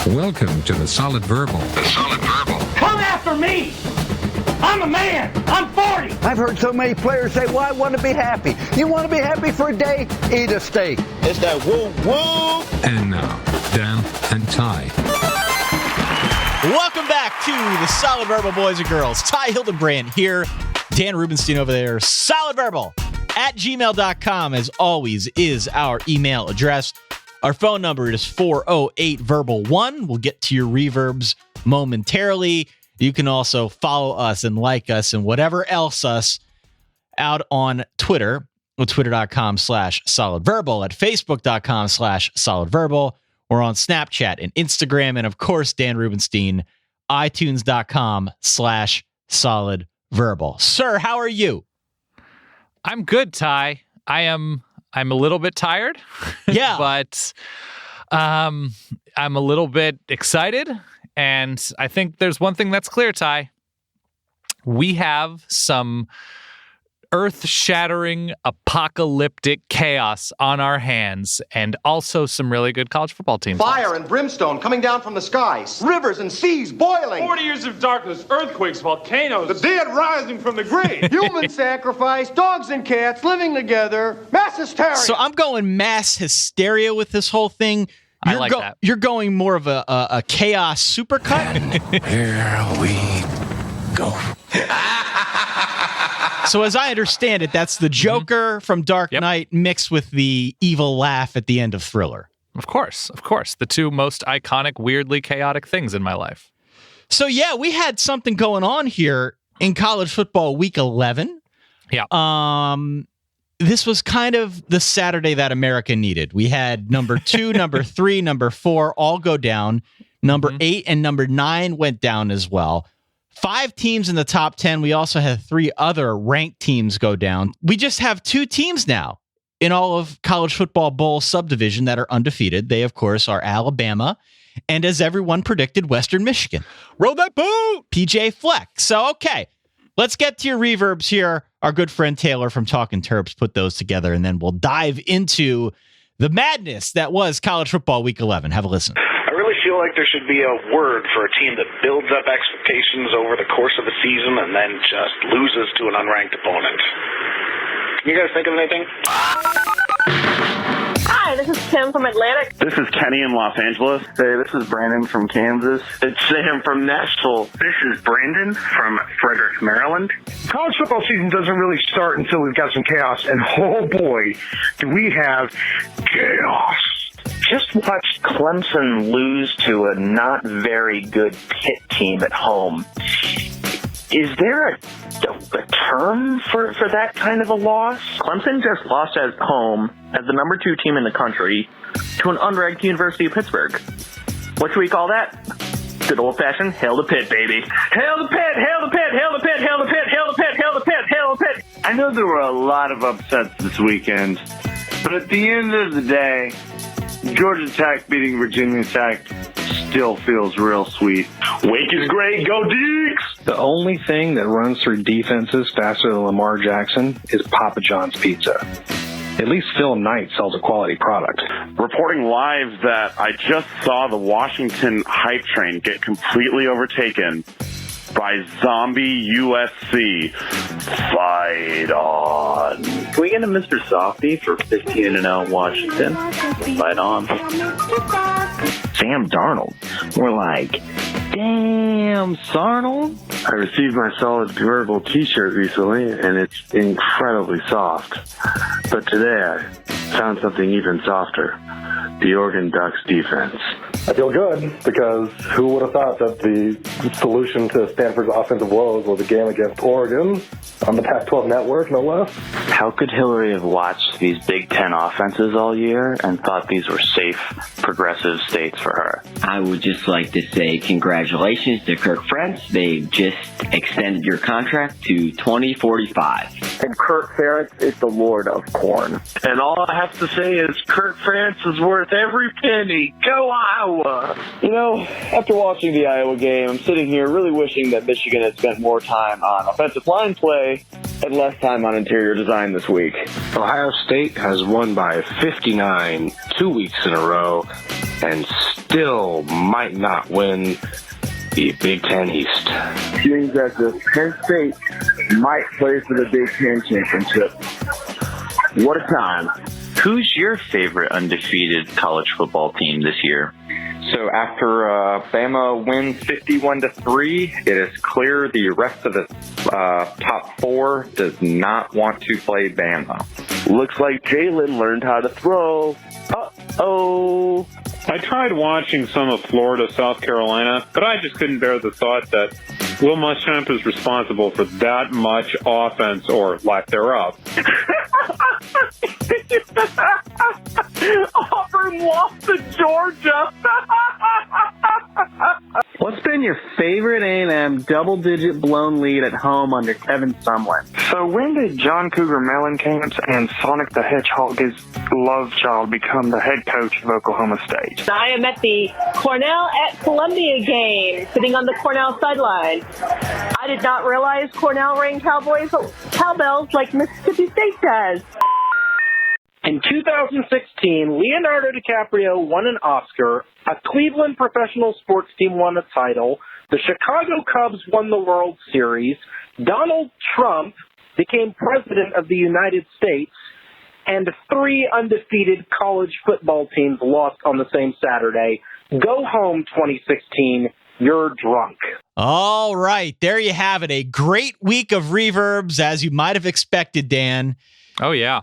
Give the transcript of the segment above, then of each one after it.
Welcome to the Solid Verbal. The Solid Verbal. Come after me! I'm a man! I'm 40! I've heard so many players say, well, I want to be happy. You want to be happy for a day? Eat a steak. It's that woo-woo! And now, Dan and Ty. Welcome back to the Solid Verbal boys and girls. Ty Hildenbrand here. Dan Rubenstein over there. solidverbal@gmail.com, as always, is our email address. Our phone number is 408-VERBAL-1. We'll get to your reverbs momentarily. You can also follow us and like us and whatever else us out on Twitter, at twitter.com/solidverbal, at facebook.com/solidverbal. We're on Snapchat and Instagram. And of course, Dan Rubenstein, itunes.com/solidverbal. Sir, how are you? I'm good, Ty. I'm a little bit tired. Yeah. But I'm a little bit excited. And I think there's one thing that's clear, Ty. We have some earth-shattering, apocalyptic chaos on our hands, and also some really good college football teams. Fire and brimstone coming down from the skies. Rivers and seas boiling. 40 years of darkness, earthquakes, volcanoes. The dead rising from the grave. Human sacrifice, dogs and cats living together. Mass hysteria. So I'm going mass hysteria with this whole thing. I like that. You're going more of a chaos supercut. Here we go. So as I understand it, that's the Joker from Dark Knight mixed with the evil laugh at the end of Thriller. Of course. The two most iconic, weirdly chaotic things in my life. So yeah, we had something going on here in college football week 11. Yeah. This was kind of the Saturday that America needed. We had number 2, number 3, number 4 all go down. Number 8 and number 9 went down as well. 5 teams in the top 10. We also had 3 other ranked teams go down. We just have 2 teams now in all of college football bowl subdivision that are undefeated. They, of course, are Alabama and, as everyone predicted, Western Michigan. Roll that boot! PJ Fleck. So, okay, let's get to your reverbs here. Our good friend Taylor from Talkin' Terps put those together, and then we'll dive into the madness that was college football week 11. Have a listen. I really feel like there should be a word for a team that builds up expectations over the course of the season and then just loses to an unranked opponent. Can you guys think of anything? Hi, this is Tim from Atlantic. This is Kenny in Los Angeles. Hey, this is Brandon from Kansas. It's Sam from Nashville. This is Brandon from Frederick, Maryland. College football season doesn't really start until we've got some chaos, and oh boy, do we have chaos. Just watched Clemson lose to a not very good Pitt team at home. Is there a term for that kind of a loss? Clemson just lost at home as the number 2 team in the country to an unranked University of Pittsburgh. What should we call that? Good old-fashioned hail the Pitt, baby. Hail the Pitt, hail the Pitt, hail the Pitt, hail the Pitt, hail the Pitt, hail the Pitt, hail the Pitt. I know there were a lot of upsets this weekend, but at the end of the day, Georgia Tech beating Virginia Tech still feels real sweet. Wake is great. Go Deeks! The only thing that runs through defenses faster than Lamar Jackson is Papa John's Pizza. At least Phil Knight sells a quality product. Reporting live that I just saw the Washington hype train get completely overtaken by zombie USC. Fight on. Can we get a Mr. Softy for 15-0 Washington? Fight on. Sam Darnold. We're like, damn, Sarnold. I received my Solid Verbal t-shirt recently, and it's incredibly soft. But today I found something even softer. The Oregon Ducks defense. I feel good because who would have thought that the solution to Stanford's offensive woes was a game against Oregon on the Pac-12 network, no less? How could Hillary have watched these Big Ten offenses all year and thought these were safe, progressive states for her? I would just like to say congratulations to Kirk Ferentz. They just extended your contract to 2045. And Kirk Ferentz is the Lord of Corn. And all I have to say is Kirk Ferentz is worth every penny. Go Iowa! You know, after watching the Iowa game, I'm sitting here really wishing that Michigan had spent more time on offensive line play and less time on interior design this week. Ohio State has won by 59 2 weeks in a row and still might not win the Big Ten East. Means that the Penn State might play for the Big Ten championship. What a time. Who's your favorite undefeated college football team this year? So after Bama wins 51-3, it is clear the rest of the top four does not want to play Bama. Looks like Jalen learned how to throw. Uh-oh. I tried watching some of Florida, South Carolina, but I just couldn't bear the thought that Will Muschamp is responsible for that much offense or lack thereof. Auburn lost to Georgia. What's been your favorite A&M double-digit blown lead at home under Kevin Sumlin? So when did John Cougar Mellencamp and Sonic the Hedgehog's love child become the head coach of Oklahoma State? I am at the Cornell at Columbia game, sitting on the Cornell sideline. I did not realize Cornell rang cowbells like Mississippi State does. In 2016, Leonardo DiCaprio won an Oscar, a Cleveland professional sports team won a title, the Chicago Cubs won the World Series, Donald Trump became president of the United States, and 3 undefeated college football teams lost on the same Saturday. Go home, 2016. You're drunk. All right. There you have it. A great week of Reverbs, as you might have expected, Dan. Oh, yeah.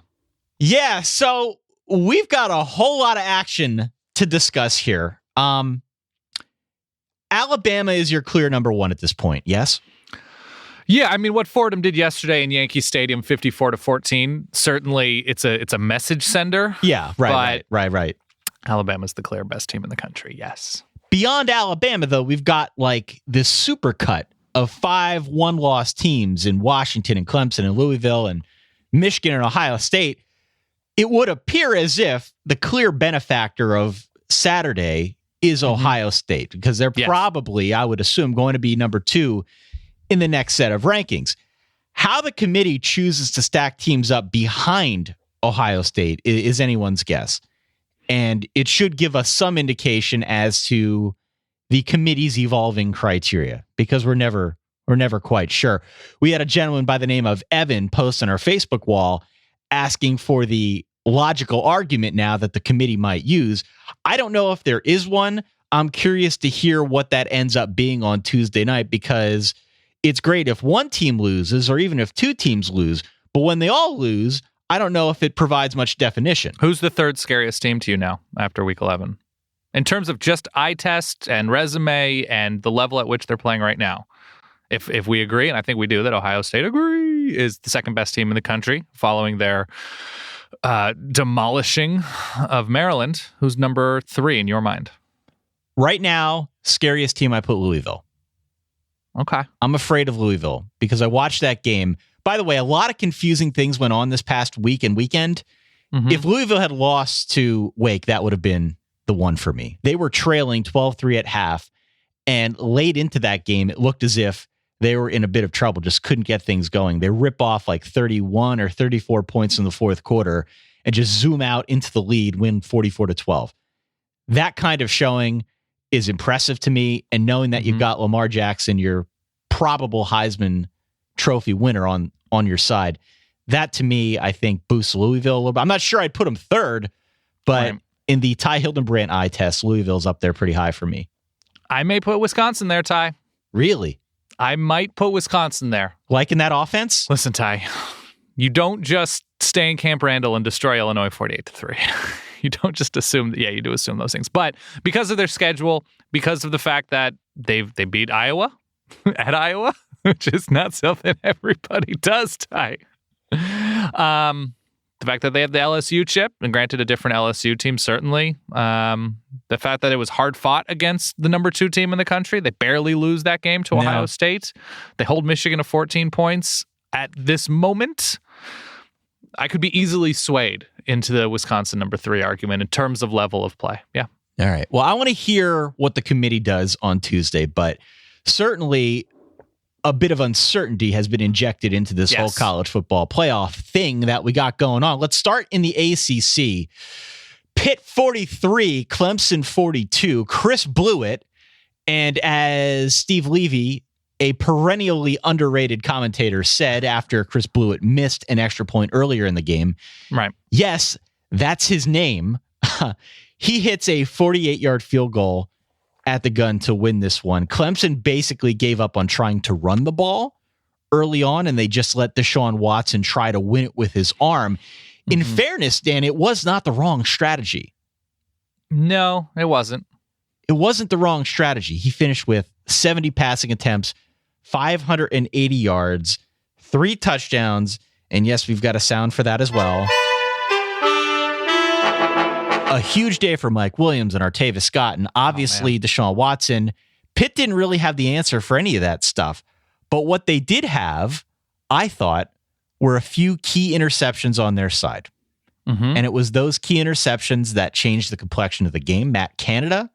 Yeah, so we've got a whole lot of action to discuss here. Alabama is your clear number one at this point, yes? Yeah, I mean, what Fordham did yesterday in Yankee Stadium, 54-14, certainly it's a message sender. Yeah, right. Alabama's the clear best team in the country, yes. Beyond Alabama, though, we've got like this super cut of 5 one-loss teams in Washington and Clemson and Louisville and Michigan and Ohio State. It would appear as if the clear benefactor of Saturday is Ohio State, because they're probably, I would assume, going to be number 2 in the next set of rankings. How the committee chooses to stack teams up behind Ohio State is anyone's guess. And it should give us some indication as to the committee's evolving criteria, because we're never quite sure. We had a gentleman by the name of Evan post on our Facebook wall asking for the logical argument now that the committee might use. I don't know if there is one. I'm curious to hear what that ends up being on Tuesday night, because it's great if one team loses or even if 2 teams lose, but when they all lose, I don't know if it provides much definition. Who's the third scariest team to you now after week 11? In terms of just eye test and resume and the level at which they're playing right now. If we agree, and I think we do, that Ohio State is the second best team in the country following their demolishing of Maryland, who's number 3 in your mind? Right now, scariest team, I put Louisville. Okay. I'm afraid of Louisville because I watched that game. By the way, a lot of confusing things went on this past week and weekend. If Louisville had lost to Wake, that would have been the one for me. They were trailing 12-3 at half, and late into that game, it looked as if they were in a bit of trouble, just couldn't get things going. They rip off like 31 or 34 points in the fourth quarter and just zoom out into the lead, win 44-12. That kind of showing is impressive to me. And knowing that you've got Lamar Jackson, your probable Heisman Trophy winner on your side, that to me, I think boosts Louisville a little bit. I'm not sure I'd put them third, but in the Ty Hildenbrandt eye test, Louisville's up there pretty high for me. I may put Wisconsin there, Ty. Really? I might put Wisconsin there. Liking that offense? Listen, Ty, you don't just stay in Camp Randall and destroy Illinois 48-3. You don't just assume, you do assume those things. But because of their schedule, because of the fact that they beat Iowa at Iowa, which is not something everybody does, Ty. The fact that they have the LSU chip, and granted a different LSU team, certainly. The fact that it was hard fought against the number 2 team in the country. They barely lose that game to Ohio State. They hold Michigan to 14 points. At this moment, I could be easily swayed into the Wisconsin number 3 argument in terms of level of play. Yeah. All right. Well, I want to hear what the committee does on Tuesday, but certainly a bit of uncertainty has been injected into this whole college football playoff thing that we got going on. Let's start in the ACC. Pitt 43, Clemson 42. Chris Blewett, and as Steve Levy, a perennially underrated commentator, said after Chris Blewett missed an extra point earlier in the game, right? Yes, that's his name. He hits a 48-yard field goal at the gun to win this one. Clemson basically gave up on trying to run the ball early on, and they just let Deshaun Watson try to win it with his arm. In fairness, Dan, it was not the wrong strategy. No, it wasn't. It wasn't the wrong strategy. He finished with 70 passing attempts, 580 yards, 3 touchdowns, and yes, we've got a sound for that as well. A huge day for Mike Williams and Artavis Scott, and obviously Deshaun Watson. Pitt didn't really have the answer for any of that stuff, but what they did have, I thought, were a few key interceptions on their side. And it was those key interceptions that changed the complexion of the game. Matt Canada,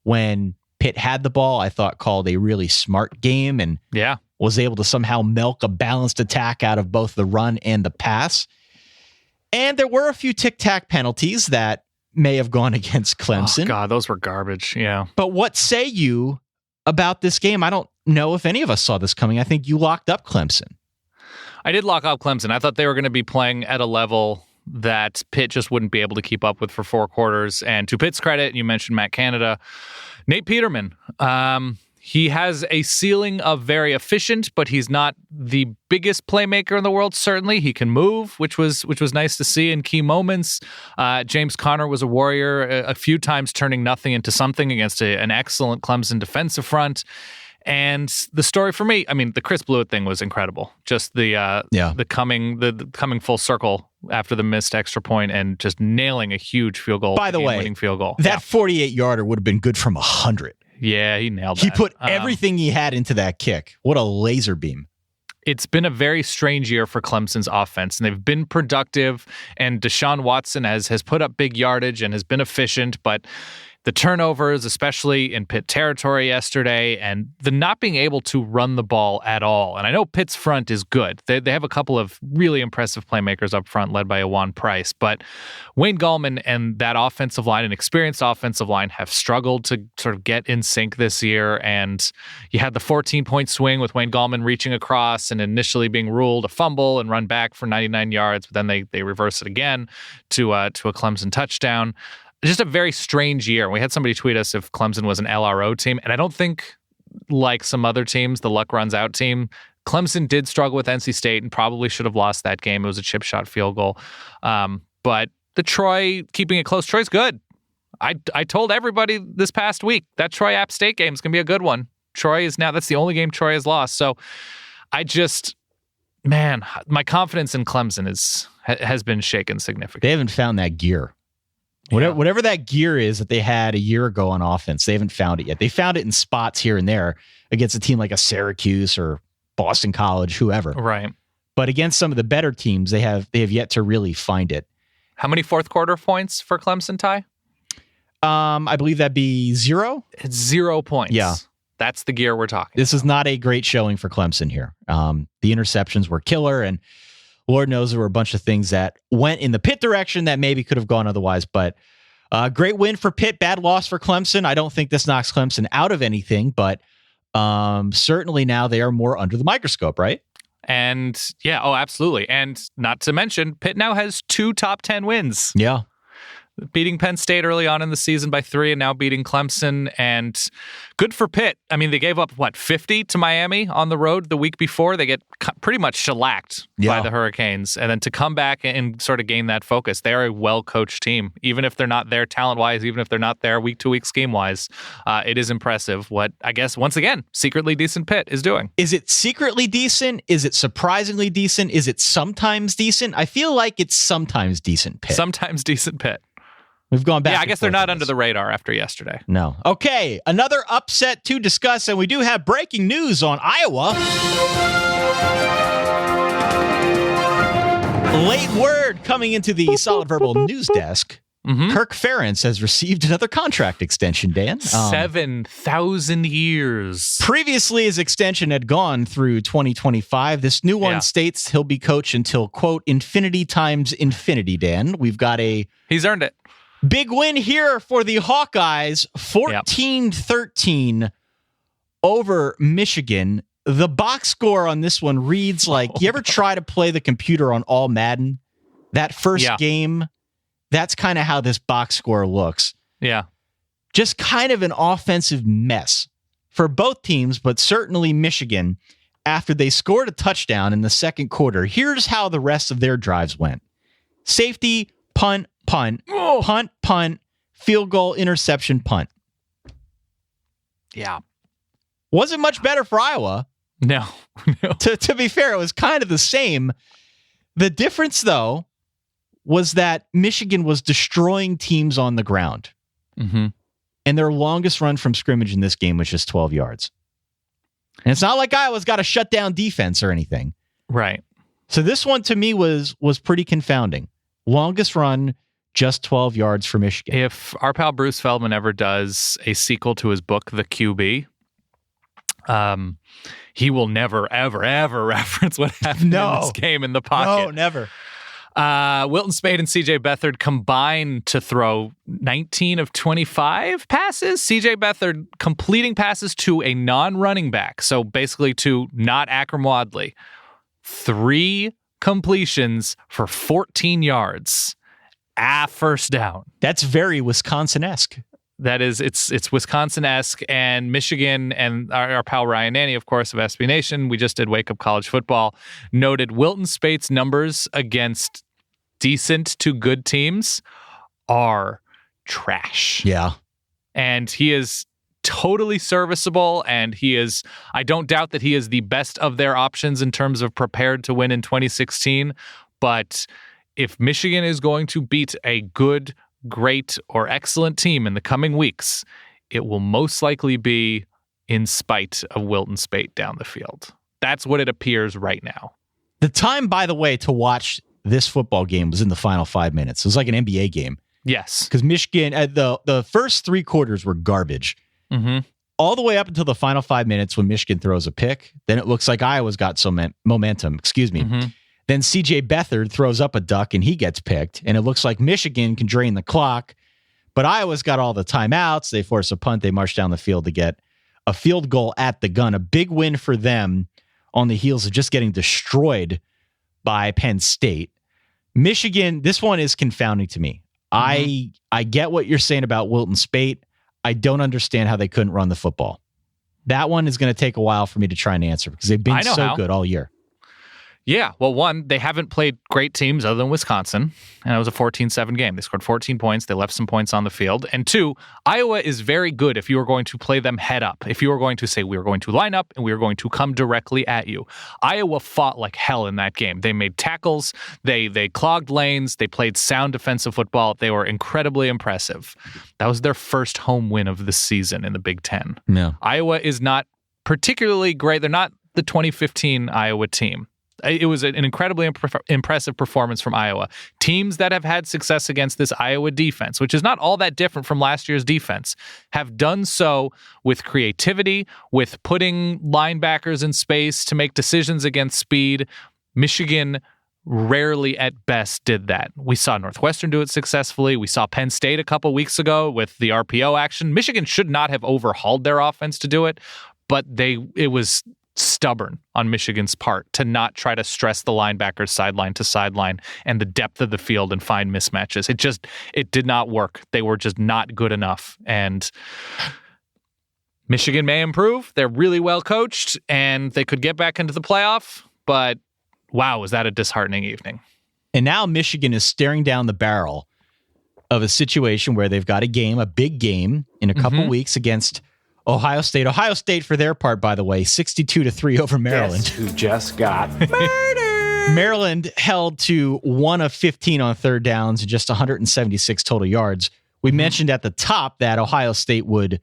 when Pitt had the ball, I thought called a really smart game and was able to somehow milk a balanced attack out of both the run and the pass. And there were a few tic-tac penalties that may have gone against Clemson. Oh, God, those were garbage. Yeah. But what say you about this game? I don't know if any of us saw this coming. I think you locked up Clemson. I did lock up Clemson. I thought they were going to be playing at a level that Pitt just wouldn't be able to keep up with for 4 quarters. And to Pitt's credit, you mentioned Matt Canada, Nate Peterman. He has a ceiling of very efficient, but he's not the biggest playmaker in the world. Certainly, he can move, which was nice to see in key moments. James Conner was a warrior a few times, turning nothing into something against an excellent Clemson defensive front. And the story for me, I mean, the Chris Blewett thing was incredible. Just the coming full circle after the missed extra point and just nailing a huge field goal. By the way, winning field goal. That 48-yarder would have been good from 100. Yeah, he nailed that. He put everything he had into that kick. What a laser beam. It's been a very strange year for Clemson's offense, and they've been productive, and Deshaun Watson has put up big yardage and has been efficient, but the turnovers, especially in Pitt territory yesterday, and the not being able to run the ball at all. And I know Pitt's front is good. They have a couple of really impressive playmakers up front led by Awan Price, but Wayne Gallman and that offensive line, an experienced offensive line, have struggled to sort of get in sync this year. And you had the 14-point swing with Wayne Gallman reaching across and initially being ruled a fumble and run back for 99 yards, but then they reverse it again to a Clemson touchdown. Just a very strange year. We had somebody tweet us if Clemson was an LRO team, and I don't think, like some other teams, the luck runs out team, Clemson did struggle with NC State and probably should have lost that game. It was a chip shot field goal. But the Troy, keeping it close, Troy's good. I told everybody this past week that Troy App State game is going to be a good one. Troy is now, that's the only game Troy has lost. So my confidence in Clemson has been shaken significantly. They haven't found that gear. Whatever that gear is that they had a year ago on offense, they haven't found it yet. They found it in spots here and there against a team like a Syracuse or Boston College, whoever. Right. But against some of the better teams, they have yet to really find it. How many fourth quarter points for Clemson, Ty? I believe that'd be 0. It's 0 points. Yeah. That's the gear we're talking This is not a great showing for Clemson here. The interceptions were killer, and Lord knows there were a bunch of things that went in the Pitt direction that maybe could have gone otherwise, but great win for Pitt, bad loss for Clemson. I don't think this knocks Clemson out of anything, but certainly now they are more under the microscope, right? And yeah, absolutely. And not to mention, Pitt now has 2 top 10 wins. Yeah. Beating Penn State early on in the season by 3 and now beating Clemson. And good for Pitt. I mean, they gave up, 50 to Miami on the road the week before. They get pretty much shellacked by the Hurricanes. And then to come back and sort of gain that focus, they are a well-coached team. Even if they're not there talent-wise, even if they're not there week-to-week scheme-wise, it is impressive what, I guess, once again, secretly decent Pitt is doing. Is it secretly decent? Is it surprisingly decent? Is it sometimes decent? I feel like it's sometimes decent Pitt. Sometimes decent Pitt. We've gone back. Yeah, I guess they're not under the radar after yesterday. No. Okay, another upset to discuss, and we do have breaking news on Iowa. Late word coming into the Solid Verbal news desk. Kirk Ferentz has received another contract extension, Dan. 7,000 years. Previously, his extension had gone through 2025. This new one states he'll be coach until, quote, infinity times infinity, Dan. We've got He's earned it. Big win here for the Hawkeyes, 14-13 over Michigan. The box score on this one reads like, you ever try to play the computer on all Madden? That first game, that's kind of how this box score looks. Yeah. Just kind of an offensive mess for both teams, but certainly Michigan. After they scored a touchdown in the second quarter, here's how the rest of their drives went. Safety, punt, punt, punt, punt, field goal, interception, punt. Yeah. Wasn't much better for Iowa. No. To be fair, it was kind of the same. The difference, though, was that Michigan was destroying teams on the ground. Mm-hmm. And their longest run from scrimmage in this game was just 12 yards. And it's not like Iowa's got a shutdown defense or anything. Right. So this one to me was pretty confounding. Longest run, just 12 yards for Michigan. If our pal Bruce Feldman ever does a sequel to his book, The QB, he will never, ever, ever reference what happened in this game in the pocket. No, never. Wilton Spade and CJ Beathard combined to throw 19 of 25 passes. CJ Beathard completing passes to a non-running back, so basically to not Akram Wadley. 3 completions for 14 yards. First down. That's very Wisconsin-esque. That is, it's Wisconsin-esque, and Michigan and our pal Ryan Nanny, of course, of SB Nation, we just did Wake Up College Football, noted Wilton Spate's numbers against decent to good teams are trash. Yeah. And he is totally serviceable, and I don't doubt that he is the best of their options in terms of prepared to win in 2016, but if Michigan is going to beat a good, great, or excellent team in the coming weeks, it will most likely be in spite of Wilton Spate down the field. That's what it appears right now. The time, by the way, to watch this football game was in the final 5 minutes. It was like an NBA game. Yes. Because Michigan, the first 3 quarters were garbage. Mm-hmm. All the way up until the final 5 minutes when Michigan throws a pick. Then it looks like Iowa's got some momentum. Mm-hmm. Then CJ Beathard throws up a duck and he gets picked. And it looks like Michigan can drain the clock. But Iowa's got all the timeouts. They force a punt. They march down the field to get a field goal at the gun. A big win for them on the heels of just getting destroyed by Penn State. Michigan, this one is confounding to me. Mm-hmm. I get what you're saying about Wilton Spate. I don't understand how they couldn't run the football. That one is going to take a while for me to try and answer because they've been so good all year. Yeah, well, one, they haven't played great teams other than Wisconsin, and it was a 14-7 game. They scored 14 points. They left some points on the field. And 2, Iowa is very good if you are going to play them head up, if you are going to say, we are going to line up and we are going to come directly at you. Iowa fought like hell in that game. They made tackles. They clogged lanes. They played sound defensive football. They were incredibly impressive. That was their first home win of the season in the Big Ten. No. Iowa is not particularly great. They're not the 2015 Iowa team. It was an incredibly impressive performance from Iowa. Teams that have had success against this Iowa defense, which is not all that different from last year's defense, have done so with creativity, with putting linebackers in space to make decisions against speed. Michigan rarely at best did that. We saw Northwestern do it successfully. We saw Penn State a couple weeks ago with the RPO action. Michigan should not have overhauled their offense to do it, but it was stubborn on Michigan's part to not try to stress the linebackers sideline to sideline and the depth of the field and find mismatches. It did not work. They were just not good enough. And Michigan may improve. They're really well coached and they could get back into the playoff, but wow, was that a disheartening evening. And now Michigan is staring down the barrel of a situation where they've got a big game in a couple weeks against Ohio State. Ohio State, for their part, by the way, 62-3 over Maryland. Guess who just got murdered? Maryland held to 1 of 15 on third downs and just 176 total yards. We mentioned at the top that Ohio State would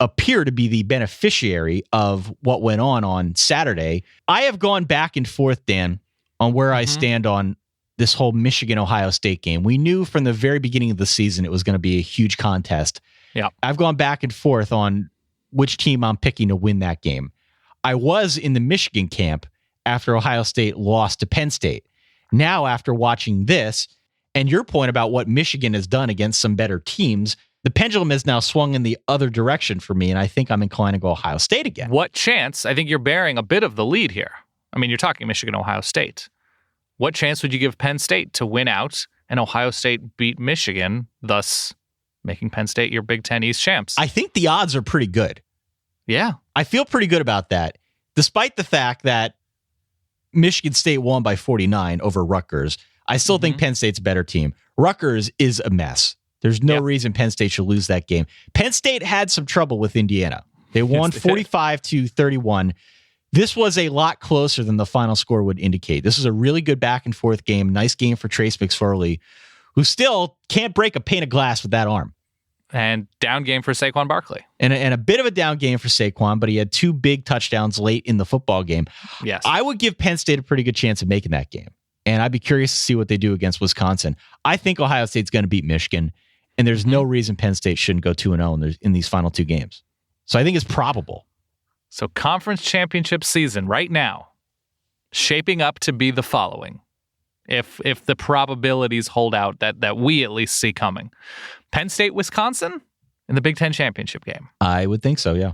appear to be the beneficiary of what went on Saturday. I have gone back and forth, Dan, on where I stand on this whole Michigan-Ohio State game. We knew from the very beginning of the season it was going to be a huge contest. Yeah, I've gone back and forth on which team I'm picking to win that game. I was in the Michigan camp after Ohio State lost to Penn State. Now, after watching this And your point about what Michigan has done against some better teams, the pendulum has now swung in the other direction for me, and I think I'm inclined to go Ohio State again. What chance? I think you're bearing a bit of the lead here. I mean, you're talking Michigan, Ohio State. What chance would you give Penn State to win out and Ohio State beat Michigan, thus making Penn State your Big Ten East champs? I think the odds are pretty good. Yeah. I feel pretty good about that, despite the fact that Michigan State won by 49 over Rutgers. I still think Penn State's a better team. Rutgers is a mess. There's no reason Penn State should lose that game. Penn State had some trouble with Indiana. They won 45-31. This was a lot closer than the final score would indicate. This is a really good back and forth game. Nice game for Trace McSorley, who still can't break a pane of glass with that arm. And down game for Saquon Barkley. And a bit of a down game for Saquon, but he had 2 big touchdowns late in the football game. Yes. I would give Penn State a pretty good chance of making that game. And I'd be curious to see what they do against Wisconsin. I think Ohio State's going to beat Michigan, and there's no reason Penn State shouldn't go 2-0 in these final 2 games. So I think it's probable. So conference championship season right now, shaping up to be the following. If the probabilities hold out that we at least see coming. Penn State, Wisconsin in the Big Ten championship game. I would think so, yeah.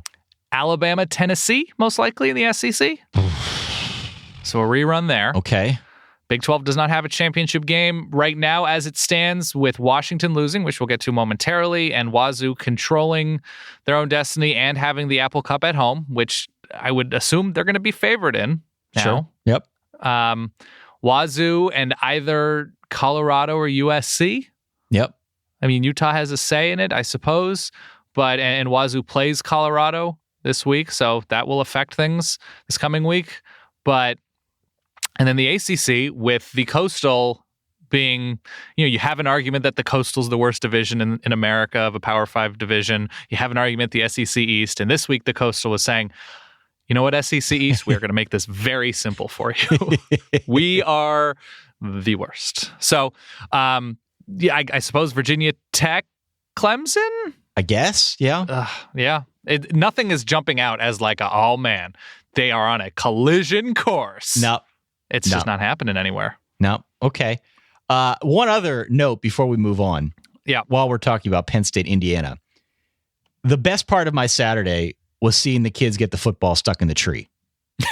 Alabama, Tennessee, most likely in the SEC. So a rerun there. Okay. Big 12 does not have a championship game right now as it stands, with Washington losing, which we'll get to momentarily, and Wazoo controlling their own destiny and having the Apple Cup at home, which I would assume they're going to be favored in now. Sure. Yep. Wazoo and either Colorado or USC. Yep. I mean, Utah has a say in it, I suppose, but and Wazoo plays Colorado this week, so that will affect things this coming week. And then the ACC with the Coastal being, you have an argument that the Coastal's the worst division in America of a Power 5 division. You have an argument the SEC East, and this week the Coastal was saying, you know what, SEC East, we're going to make this very simple for you. We are the worst. So, I suppose Virginia Tech, Clemson? I guess, yeah. Yeah. Nothing is jumping out as like, oh man, they are on a collision course. No. It's just not happening anywhere. No. Okay. One other note before we move on. Yeah. While we're talking about Penn State, Indiana, the best part of my Saturday was seeing the kids get the football stuck in the tree.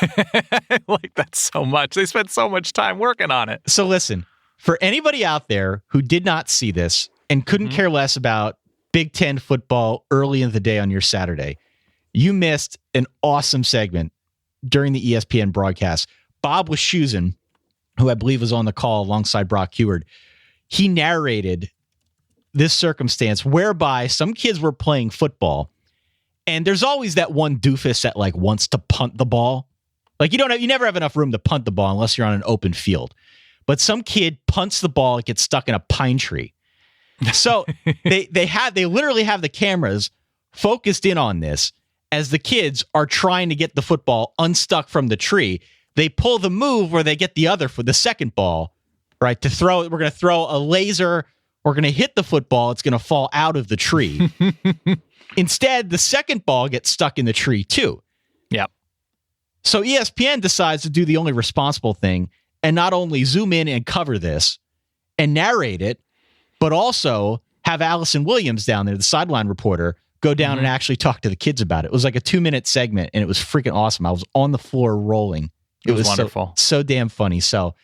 I like that so much. They spent so much time working on it. So listen, for anybody out there who did not see this and couldn't care less about Big Ten football early in the day on your Saturday, you missed an awesome segment during the ESPN broadcast. Bob Wischusen, who I believe was on the call alongside Brock Heward, he narrated this circumstance whereby some kids were playing football, and there's always that one doofus that like wants to punt the ball. Like you never have enough room to punt the ball unless you're on an open field. But some kid punts the ball, it gets stuck in a pine tree. So they literally have the cameras focused in on this as the kids are trying to get the football unstuck from the tree. They pull the move where they get the other for the second ball, right? To throw, we're going to throw a laser. We're going to hit the football. It's going to fall out of the tree. Instead, the second ball gets stuck in the tree too. Yep. So ESPN decides to do the only responsible thing and not only zoom in and cover this and narrate it, but also have Allison Williams down there, the sideline reporter, go down and actually talk to the kids about it. It was like a 2-minute segment, and it was freaking awesome. I was on the floor rolling. It was wonderful. So damn funny. So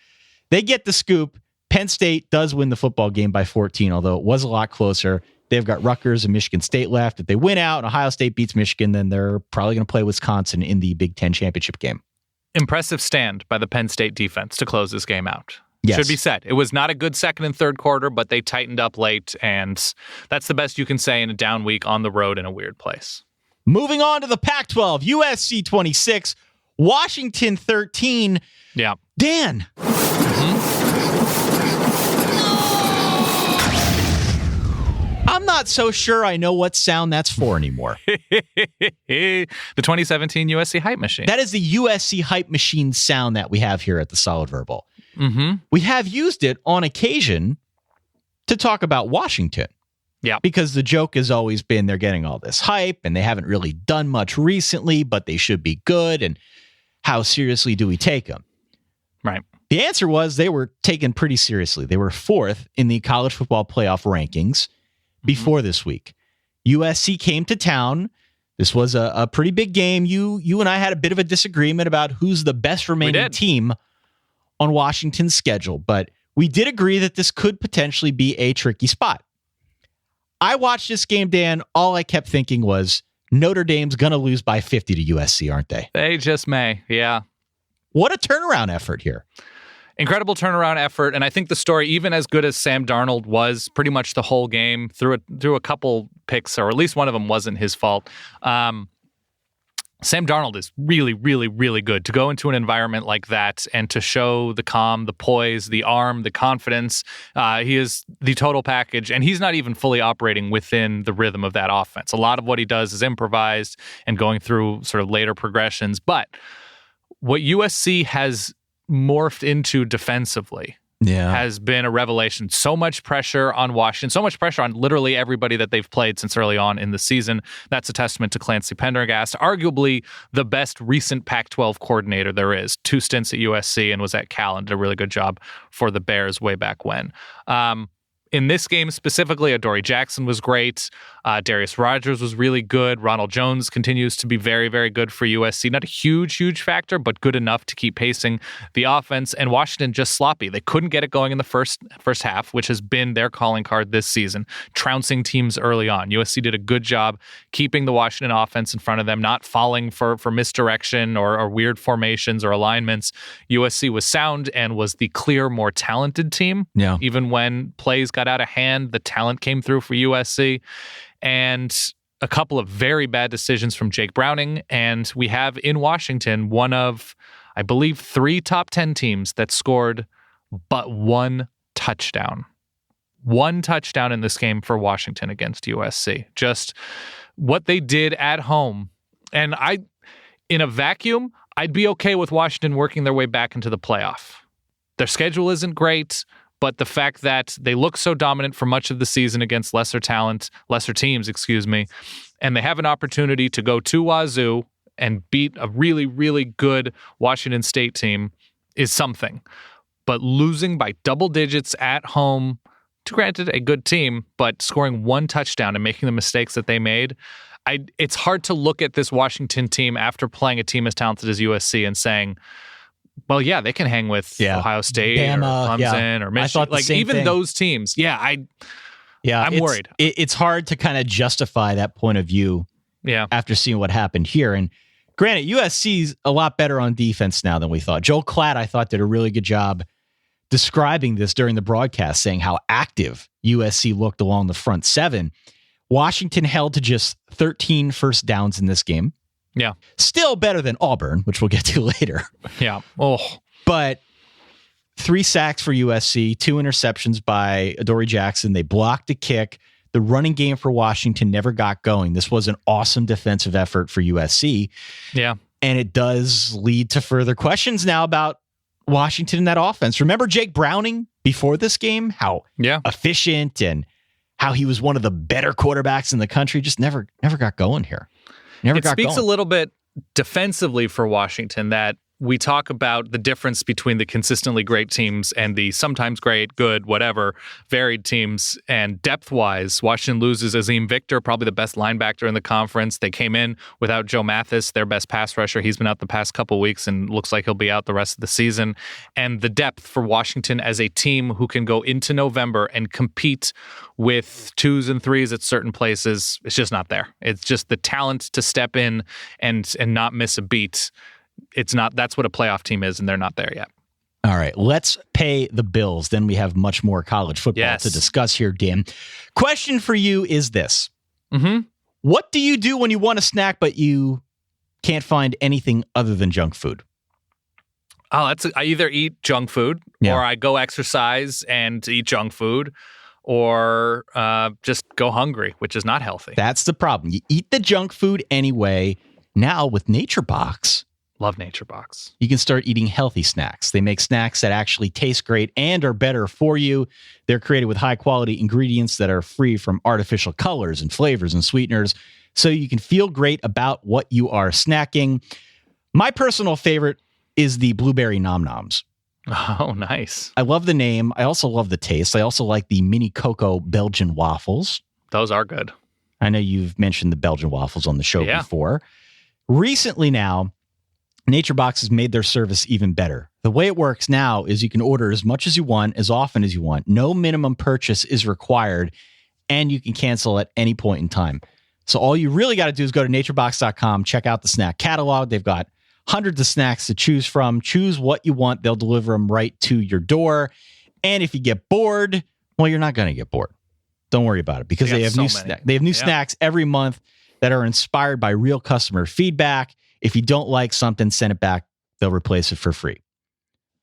they get the scoop. Penn State does win the football game by 14, although it was a lot closer. They've got Rutgers and Michigan State left. If they win out and Ohio State beats Michigan, then they're probably going to play Wisconsin in the Big Ten championship game. Impressive stand by the Penn State defense to close this game out. Yes. Should be said. It was not a good second and third quarter, but they tightened up late, and that's the best you can say in a down week on the road in a weird place. Moving on to the Pac-12, USC 26, Washington 13. Yeah. Dan. I'm not so sure I know what sound that's for anymore. The 2017 USC Hype Machine. That is the USC Hype Machine sound that we have here at the Solid Verbal. Mm-hmm. We have used it on occasion to talk about Washington. Yeah. Because the joke has always been they're getting all this hype and they haven't really done much recently, but they should be good. And how seriously do we take them? Right. The answer was they were taken pretty seriously. They were 4th in the college football playoff rankings before this week. USC came to town. This was a pretty big game. You and I had a bit of a disagreement about who's the best remaining team on Washington's schedule, but we did agree that this could potentially be a tricky spot. I watched this game, Dan. All I kept thinking was Notre Dame's going to lose by 50 to USC, aren't they? They just may, yeah. What a turnaround effort here. Incredible turnaround effort, and I think the story, even as good as Sam Darnold was pretty much the whole game, through a couple picks, or at least one of them wasn't his fault, Sam Darnold is really, really, really good to go into an environment like that and to show the calm, the poise, the arm, the confidence. He is the total package, and he's not even fully operating within the rhythm of that offense. A lot of what he does is improvised and going through sort of later progressions, but what USC has morphed into defensively has been a revelation. So much pressure on Washington, so much pressure on literally everybody that they've played since early on in the season. That's a testament to Clancy Pendergast, arguably the best recent Pac-12 coordinator there is. 2 stints at USC and was at Cal and did a really good job for the Bears way back when. In this game specifically, Adoree Jackson was great. Darius Rogers was really good. Ronald Jones continues to be very, very good for USC. Not a huge, huge factor, but good enough to keep pacing the offense. And Washington just sloppy. They couldn't get it going in the first half, which has been their calling card this season, trouncing teams early on. USC did a good job keeping the Washington offense in front of them, not falling for misdirection or weird formations or alignments. USC was sound and was the clear, more talented team. Yeah. Even when plays got out of hand, the talent came through for USC. And a couple of very bad decisions from Jake Browning. And we have in Washington one of, I believe, 3 top 10 teams that scored but 1 touchdown. 1 touchdown in this game for Washington against USC. Just what they did at home. And in a vacuum, I'd be okay with Washington working their way back into the playoff. Their schedule isn't great, but the fact that they look so dominant for much of the season against lesser teams, and they have an opportunity to go to Wazoo and beat a really, really good Washington State team is something. But losing by double digits at home to, granted, a good team, but scoring 1 touchdown and making the mistakes that they made, it's hard to look at this Washington team after playing a team as talented as USC and saying, well, yeah, they can hang with Ohio State Bama, or Clemson or Michigan. Like even those teams. Yeah, I'm worried. It's hard to kind of justify that point of view after seeing what happened here. And granted, USC's a lot better on defense now than we thought. Joel Klatt, I thought, did a really good job describing this during the broadcast, saying how active USC looked along the front 7. Washington held to just 13 first downs in this game. Yeah. Still better than Auburn, which we'll get to later. Yeah. Oh. But 3 sacks for USC, 2 interceptions by Adoree Jackson. They blocked a kick. The running game for Washington never got going. This was an awesome defensive effort for USC. Yeah. And it does lead to further questions now about Washington and that offense. Remember Jake Browning before this game? How efficient and how he was one of the better quarterbacks in the country. Just never got going here. It speaks a little bit defensively for Washington that we talk about the difference between the consistently great teams and the sometimes great, good, whatever, varied teams. And depth-wise, Washington loses Azeem Victor, probably the best linebacker in the conference. They came in without Joe Mathis, their best pass rusher. He's been out the past couple weeks and looks like he'll be out the rest of the season. And the depth for Washington as a team who can go into November and compete with 2s and 3s at certain places, it's just not there. It's just the talent to step in and not miss a beat. That's what a playoff team is, and they're not there yet. All right, let's pay the bills. Then we have much more college football to discuss here, Dan. Question for you is this. Mm-hmm. What do you do when you want a snack, but you can't find anything other than junk food? I either eat junk food or I go exercise and eat junk food or just go hungry, which is not healthy. That's the problem. You eat the junk food anyway. Now with Nature Box, love Nature Box, you can start eating healthy snacks. They make snacks that actually taste great and are better for you. They're created with high quality ingredients that are free from artificial colors and flavors and sweeteners, so you can feel great about what you are snacking. My personal favorite is the blueberry nom noms. Oh, nice. I love the name. I also love the taste. I also like the mini cocoa Belgian waffles. Those are good. I know you've mentioned the Belgian waffles on the show before. Recently now, NatureBox has made their service even better. The way it works now is you can order as much as you want, as often as you want. No minimum purchase is required, and you can cancel at any point in time. So all you really got to do is go to naturebox.com, check out the snack catalog. They've got hundreds of snacks to choose from. Choose what you want. They'll deliver them right to your door. And if you get bored, well, you're not going to get bored. Don't worry about it because they have new snacks every month that are inspired by real customer feedback. If you don't like something, send it back. They'll replace it for free.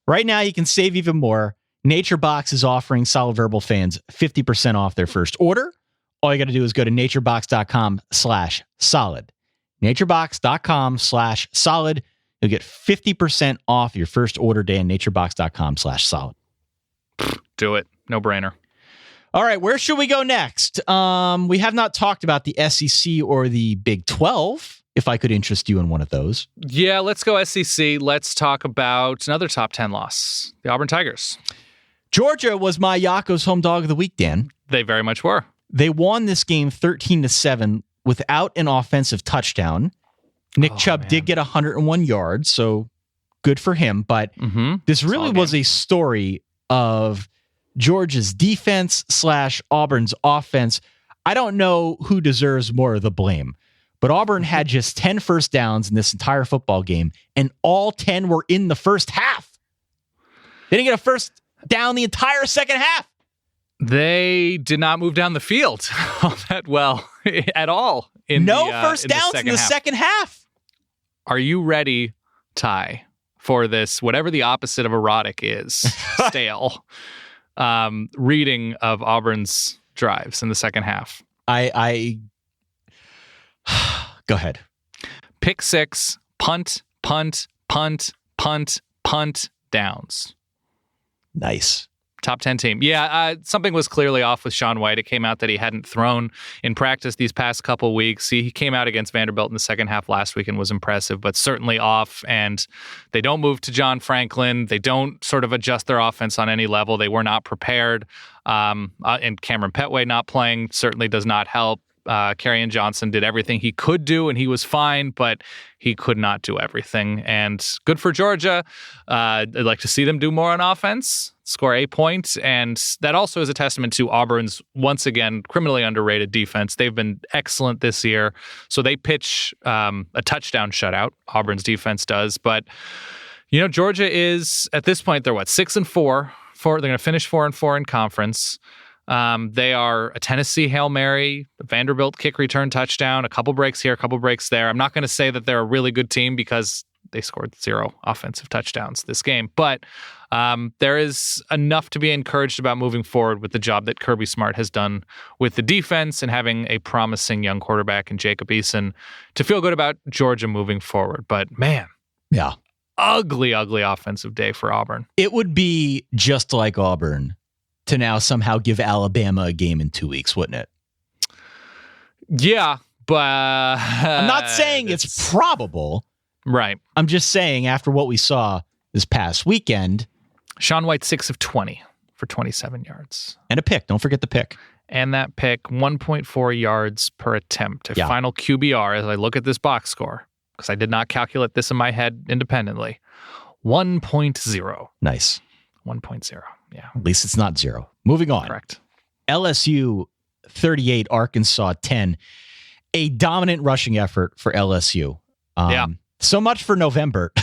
Right now, you can save even more. NatureBox is offering Solid Verbal fans 50% off their first order. All you got to do is go to naturebox.com/solid. naturebox.com/solid. You'll get 50% off your first order day on naturebox.com/solid. Do it. No brainer. All right, where should we go next? We have not talked about the SEC or the Big 12, if I could interest you in one of those. Yeah, let's go SEC. Let's talk about another top 10 loss, the Auburn Tigers. Georgia was my Yakko's home dog of the week, Dan. They very much were. They won this game 13-7 without an offensive touchdown. Nick Chubb did get 101 yards, so good for him. But this really was a story of Georgia's defense / Auburn's offense. I don't know who deserves more of the blame, but Auburn had just 10 first downs in this entire football game, and all 10 were in the first half. They didn't get a first down the entire second half. They did not move down the field all that well at all. No first downs in the second half. Are you ready, Ty, for this, whatever the opposite of erotic is, stale reading of Auburn's drives in the second half? I go ahead. Pick six, punt, punt, punt, punt, punt, downs. Nice. Top 10 team. Yeah, something was clearly off with Sean White. It came out that he hadn't thrown in practice these past couple weeks. He came out against Vanderbilt in the second half last week and was impressive, but certainly off. And they don't move to John Franklin. They don't sort of adjust their offense on any level. They were not prepared. And Cameron Petway not playing certainly does not help. Kerryon Johnson did everything he could do, and he was fine, but he could not do everything. And good for Georgia. I'd like to see them do more on offense, score 8 points, and that also is a testament to Auburn's, once again, criminally underrated defense. They've been excellent this year. So they pitch a touchdown shutout. Auburn's defense does. But, Georgia is, at this point, they're 6-4. They're going to finish 4-4 in conference. They are a Tennessee Hail Mary, a Vanderbilt kick return touchdown, a couple breaks here, a couple breaks there. I'm not going to say that they're a really good team because they scored 0 offensive touchdowns this game, but there is enough to be encouraged about moving forward with the job that Kirby Smart has done with the defense and having a promising young quarterback in Jacob Eason to feel good about Georgia moving forward. But man, yeah, ugly offensive day for Auburn. It would be just like Auburn to now somehow give Alabama a game in 2 weeks, wouldn't it? Yeah, but I'm not saying it's probable. Right. I'm just saying after what we saw this past weekend. Sean White 6 of 20 for 27 yards. And a pick. Don't forget the pick. And that pick, 1.4 yards per attempt. A final QBR, as I look at this box score, because I did not calculate this in my head independently, 1.0. Nice. 1.0. Yeah. At least it's not 0. Moving on. Correct. LSU 38, Arkansas 10. A dominant rushing effort for LSU. So much for November.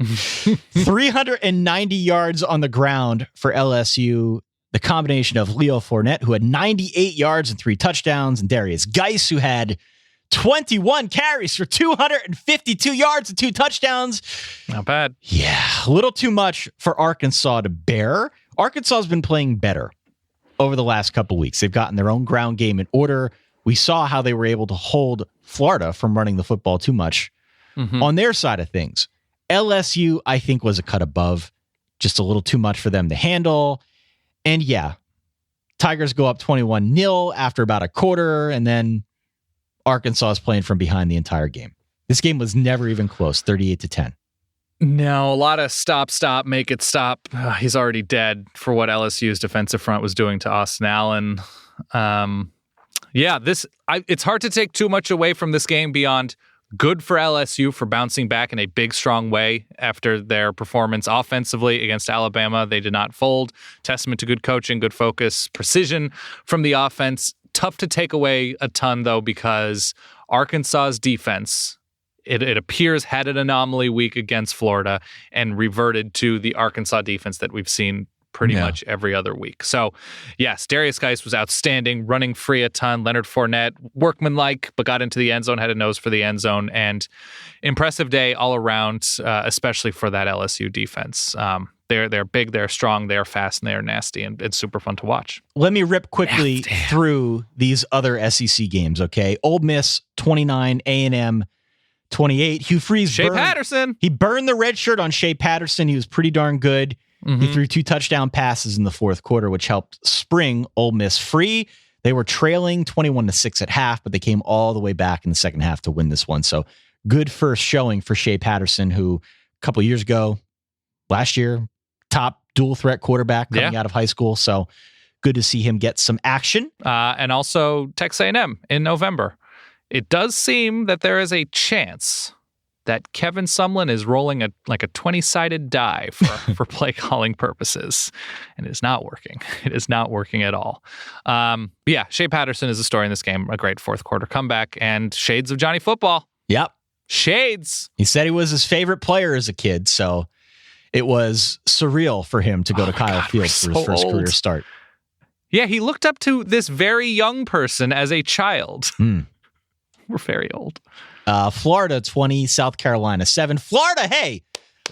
390 yards on the ground for LSU. The combination of Leo Fournette, who had 98 yards and 3 touchdowns, and Darius Geis, who had 21 carries for 252 yards and 2 touchdowns. Not bad. Yeah, a little too much for Arkansas to bear. Arkansas has been playing better over the last couple weeks. They've gotten their own ground game in order. We saw how they were able to hold Florida from running the football too much on their side of things. LSU, I think, was a cut above. Just a little too much for them to handle. And yeah, Tigers go up 21-0 after about a quarter, and then Arkansas is playing from behind the entire game. This game was never even close, 38-10. No, a lot of stop, make it stop. He's already dead for what LSU's defensive front was doing to Austin Allen. It's hard to take too much away from this game beyond good for LSU for bouncing back in a big, strong way after their performance offensively against Alabama. They did not fold. Testament to good coaching, good focus, precision from the offense. Tough to take away a ton, though, because Arkansas's defense, it appears, had an anomaly week against Florida and reverted to the Arkansas defense that we've seen pretty much every other week. So, yes, Darius Geis was outstanding, running free a ton. Leonard Fournette, workmanlike, but got into the end zone, had a nose for the end zone, and impressive day all around, especially for that LSU defense. They're big, they're strong, they're fast, and they're nasty, and it's super fun to watch. Let me rip quickly through these other SEC games, okay? Ole Miss, 29, A&M, 28. Hugh Freeze Shea Patterson. He burned the red shirt on Shea Patterson. He was pretty darn good. He threw 2 touchdown passes in the fourth quarter, which helped spring Ole Miss free. They were trailing 21-6 at half, but they came all the way back in the second half to win this one. So good first showing for Shea Patterson, who a couple years ago, last year, top dual threat quarterback coming out of high school. So good to see him get some action. And also Texas A&M in November. It does seem that there is a chance that Kevin Sumlin is rolling a 20-sided die for play calling purposes, and it is not working. It is not working at all. Shea Patterson is the story in this game. A great fourth quarter comeback and shades of Johnny Football. Yep. Shades. He said he was his favorite player as a kid, so it was surreal for him to go to Kyle Field for his first career start. Yeah, he looked up to this very young person as a child. We're very old. Florida 20, South Carolina 7. Florida, hey,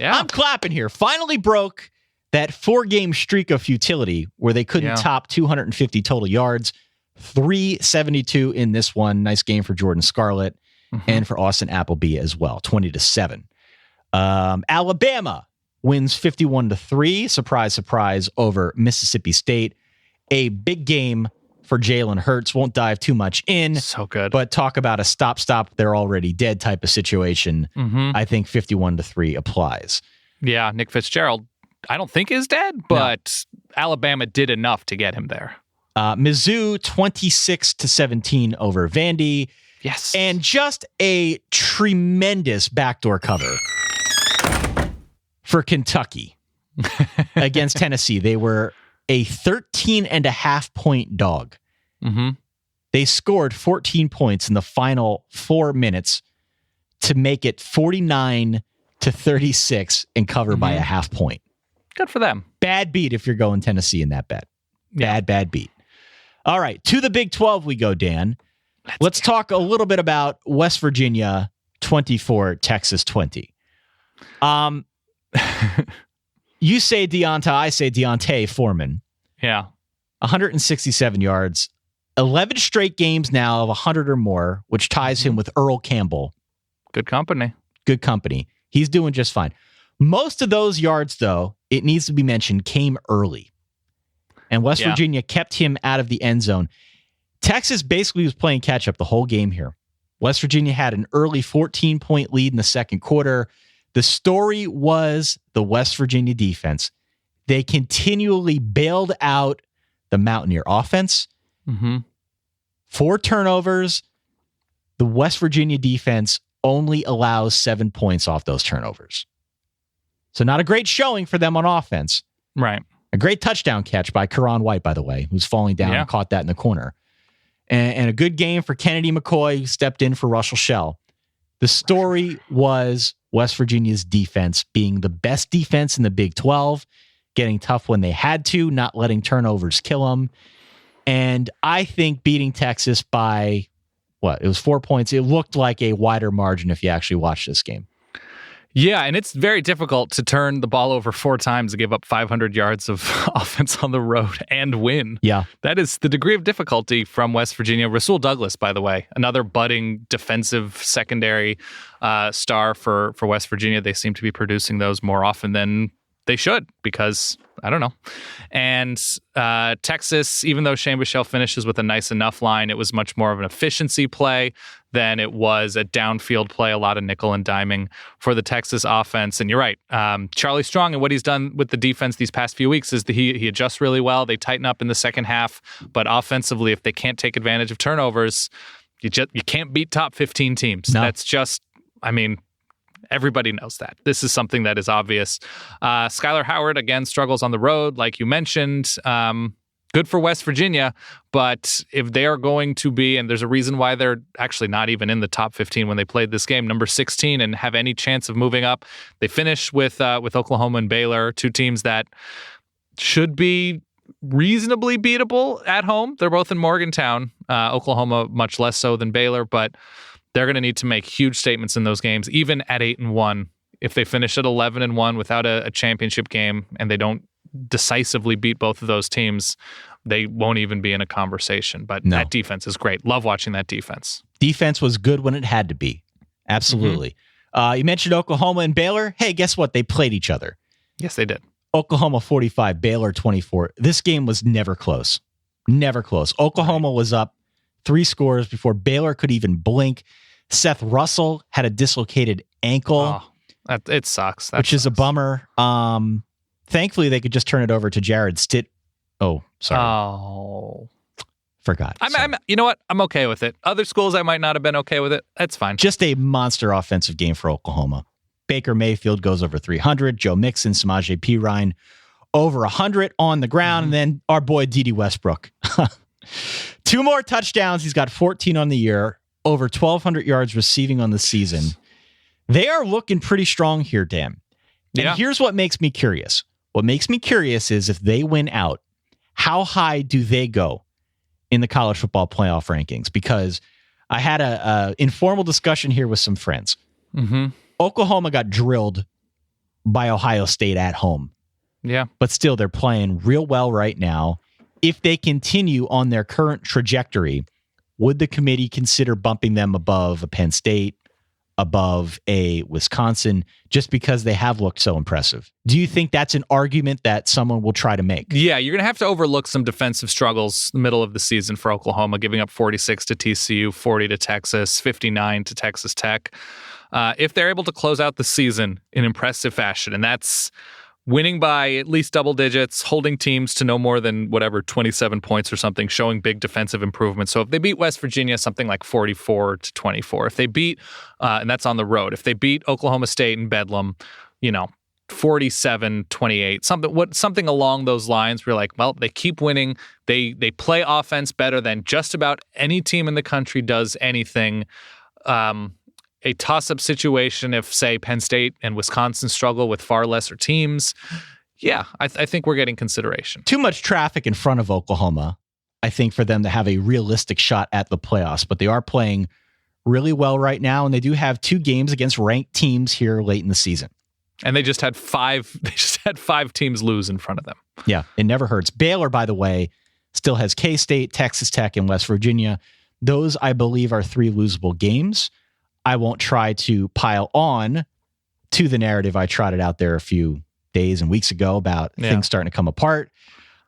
I'm clapping here. Finally broke that 4-game streak of futility where they couldn't top 250 total yards. 372 in this one. Nice game for Jordan Scarlett and for Austin Appleby as well. 20-7. Alabama wins 51-3. Surprise, surprise over Mississippi State. A big game for Jalen Hurts. Won't dive too much in. So good. But talk about a stop, they're already dead type of situation. I think 51-3 applies. Yeah, Nick Fitzgerald, I don't think is dead, but Alabama did enough to get him there. Mizzou 26-17 over Vandy. Yes. And just a tremendous backdoor cover for Kentucky against Tennessee. They were a 13.5-point dog. They scored 14 points in the final 4 minutes to make it 49-36 and cover by a half point. Good for them. Bad beat if you're going Tennessee in that bet. Bad beat. All right, to the Big 12 we go, Dan. Let's talk a little bit about West Virginia 24, Texas 20. You say Deonta, I say Deontay Foreman. Yeah. 167 yards, 11 straight games now of 100 or more, which ties him with Earl Campbell. Good company. He's doing just fine. Most of those yards, though, it needs to be mentioned, came early. And West Virginia kept him out of the end zone. Texas basically was playing catch up the whole game here. West Virginia had an early 14-point lead in the second quarter. The story was the West Virginia defense. They continually bailed out the Mountaineer offense. 4 turnovers. The West Virginia defense only allows 7 points off those turnovers. So not a great showing for them on offense. Right. A great touchdown catch by Karan White, by the way, who's falling down and caught that in the corner. And a good game for Kennedy McCoy, who stepped in for Russell Shell. The story was West Virginia's defense being the best defense in the Big 12, getting tough when they had to, not letting turnovers kill them. And I think beating Texas by, it was 4 points. It looked like a wider margin if you actually watched this game. Yeah, and it's very difficult to turn the ball over 4 times and give up 500 yards of offense on the road and win. Yeah. That is the degree of difficulty from West Virginia. Rasul Douglas, by the way, another budding defensive secondary star for West Virginia. They seem to be producing those more often than they should, because I don't know. And Texas, even though Shane Buechele finishes with a nice enough line, it was much more of an efficiency play than it was a downfield play, a lot of nickel and diming for the Texas offense. And you're right. Charlie Strong and what he's done with the defense these past few weeks is that he adjusts really well. They tighten up in the second half, but offensively, if they can't take advantage of turnovers, you can't beat top 15 teams. No. That's just, everybody knows that. This is something that is obvious. Skylar Howard, again, struggles on the road, like you mentioned. Good for West Virginia, but if they are going to be, and there's a reason why they're actually not even in the top 15 when they played this game, number 16, and have any chance of moving up, they finish with Oklahoma and Baylor, two teams that should be reasonably beatable at home. They're both in Morgantown. Oklahoma much less so than Baylor, but they're going to need to make huge statements in those games, even at 8-1. If they finish at 11-1 without a championship game and they don't decisively beat both of those teams, they won't even be in a conversation. But that defense is great. Love watching that defense. Defense was good when it had to be. Absolutely. Mm-hmm. You mentioned Oklahoma and Baylor. Hey, guess what? They played each other. Yes, they did. Oklahoma 45, Baylor 24. This game was never close. Never close. Oklahoma was up 3 scores before Baylor could even blink. Seth Russell had a dislocated ankle. Oh, it sucks. Which is a bummer. Thankfully, they could just turn it over to Jared Stitt. Oh, sorry. Oh. Forgot. You know what? I'm okay with it. Other schools, I might not have been okay with it. That's fine. Just a monster offensive game for Oklahoma. Baker Mayfield goes over 300. Joe Mixon, Samaje Perine over 100 on the ground. And then our boy Dede Westbrook. 2 more touchdowns. He's got 14 on the year. Over 1,200 yards receiving on the season. They are looking pretty strong here, Dan. And here's what makes me curious. What makes me curious is if they win out, how high do they go in the college football playoff rankings? Because I had a informal discussion here with some friends. Mm-hmm. Oklahoma got drilled by Ohio State at home. Yeah. But still, they're playing real well right now. If they continue on their current trajectory, would the committee consider bumping them above a Penn State, above a Wisconsin, just because they have looked so impressive? Do you think that's an argument that someone will try to make? Yeah, you're going to have to overlook some defensive struggles in the middle of the season for Oklahoma, giving up 46 to TCU, 40 to Texas, 59 to Texas Tech. If they're able to close out the season in impressive fashion, and that's winning by at least double digits, holding teams to no more than 27 points or something, showing big defensive improvement. So if they beat West Virginia, something like 44 to 24. If they beat, and that's on the road, if they beat Oklahoma State in Bedlam, 47-28, something along those lines. We're like, well, they keep winning. They play offense better than just about any team in the country does anything. A toss-up situation if, say, Penn State and Wisconsin struggle with far lesser teams. Yeah, I think we're getting consideration. Too much traffic in front of Oklahoma, I think, for them to have a realistic shot at the playoffs. But they are playing really well right now, and they do have 2 games against ranked teams here late in the season. And they just had 5 teams lose in front of them. Yeah, it never hurts. Baylor, by the way, still has K-State, Texas Tech, and West Virginia. Those, I believe, are 3 losable games. I won't try to pile on to the narrative I trotted out there a few days and weeks ago about things starting to come apart.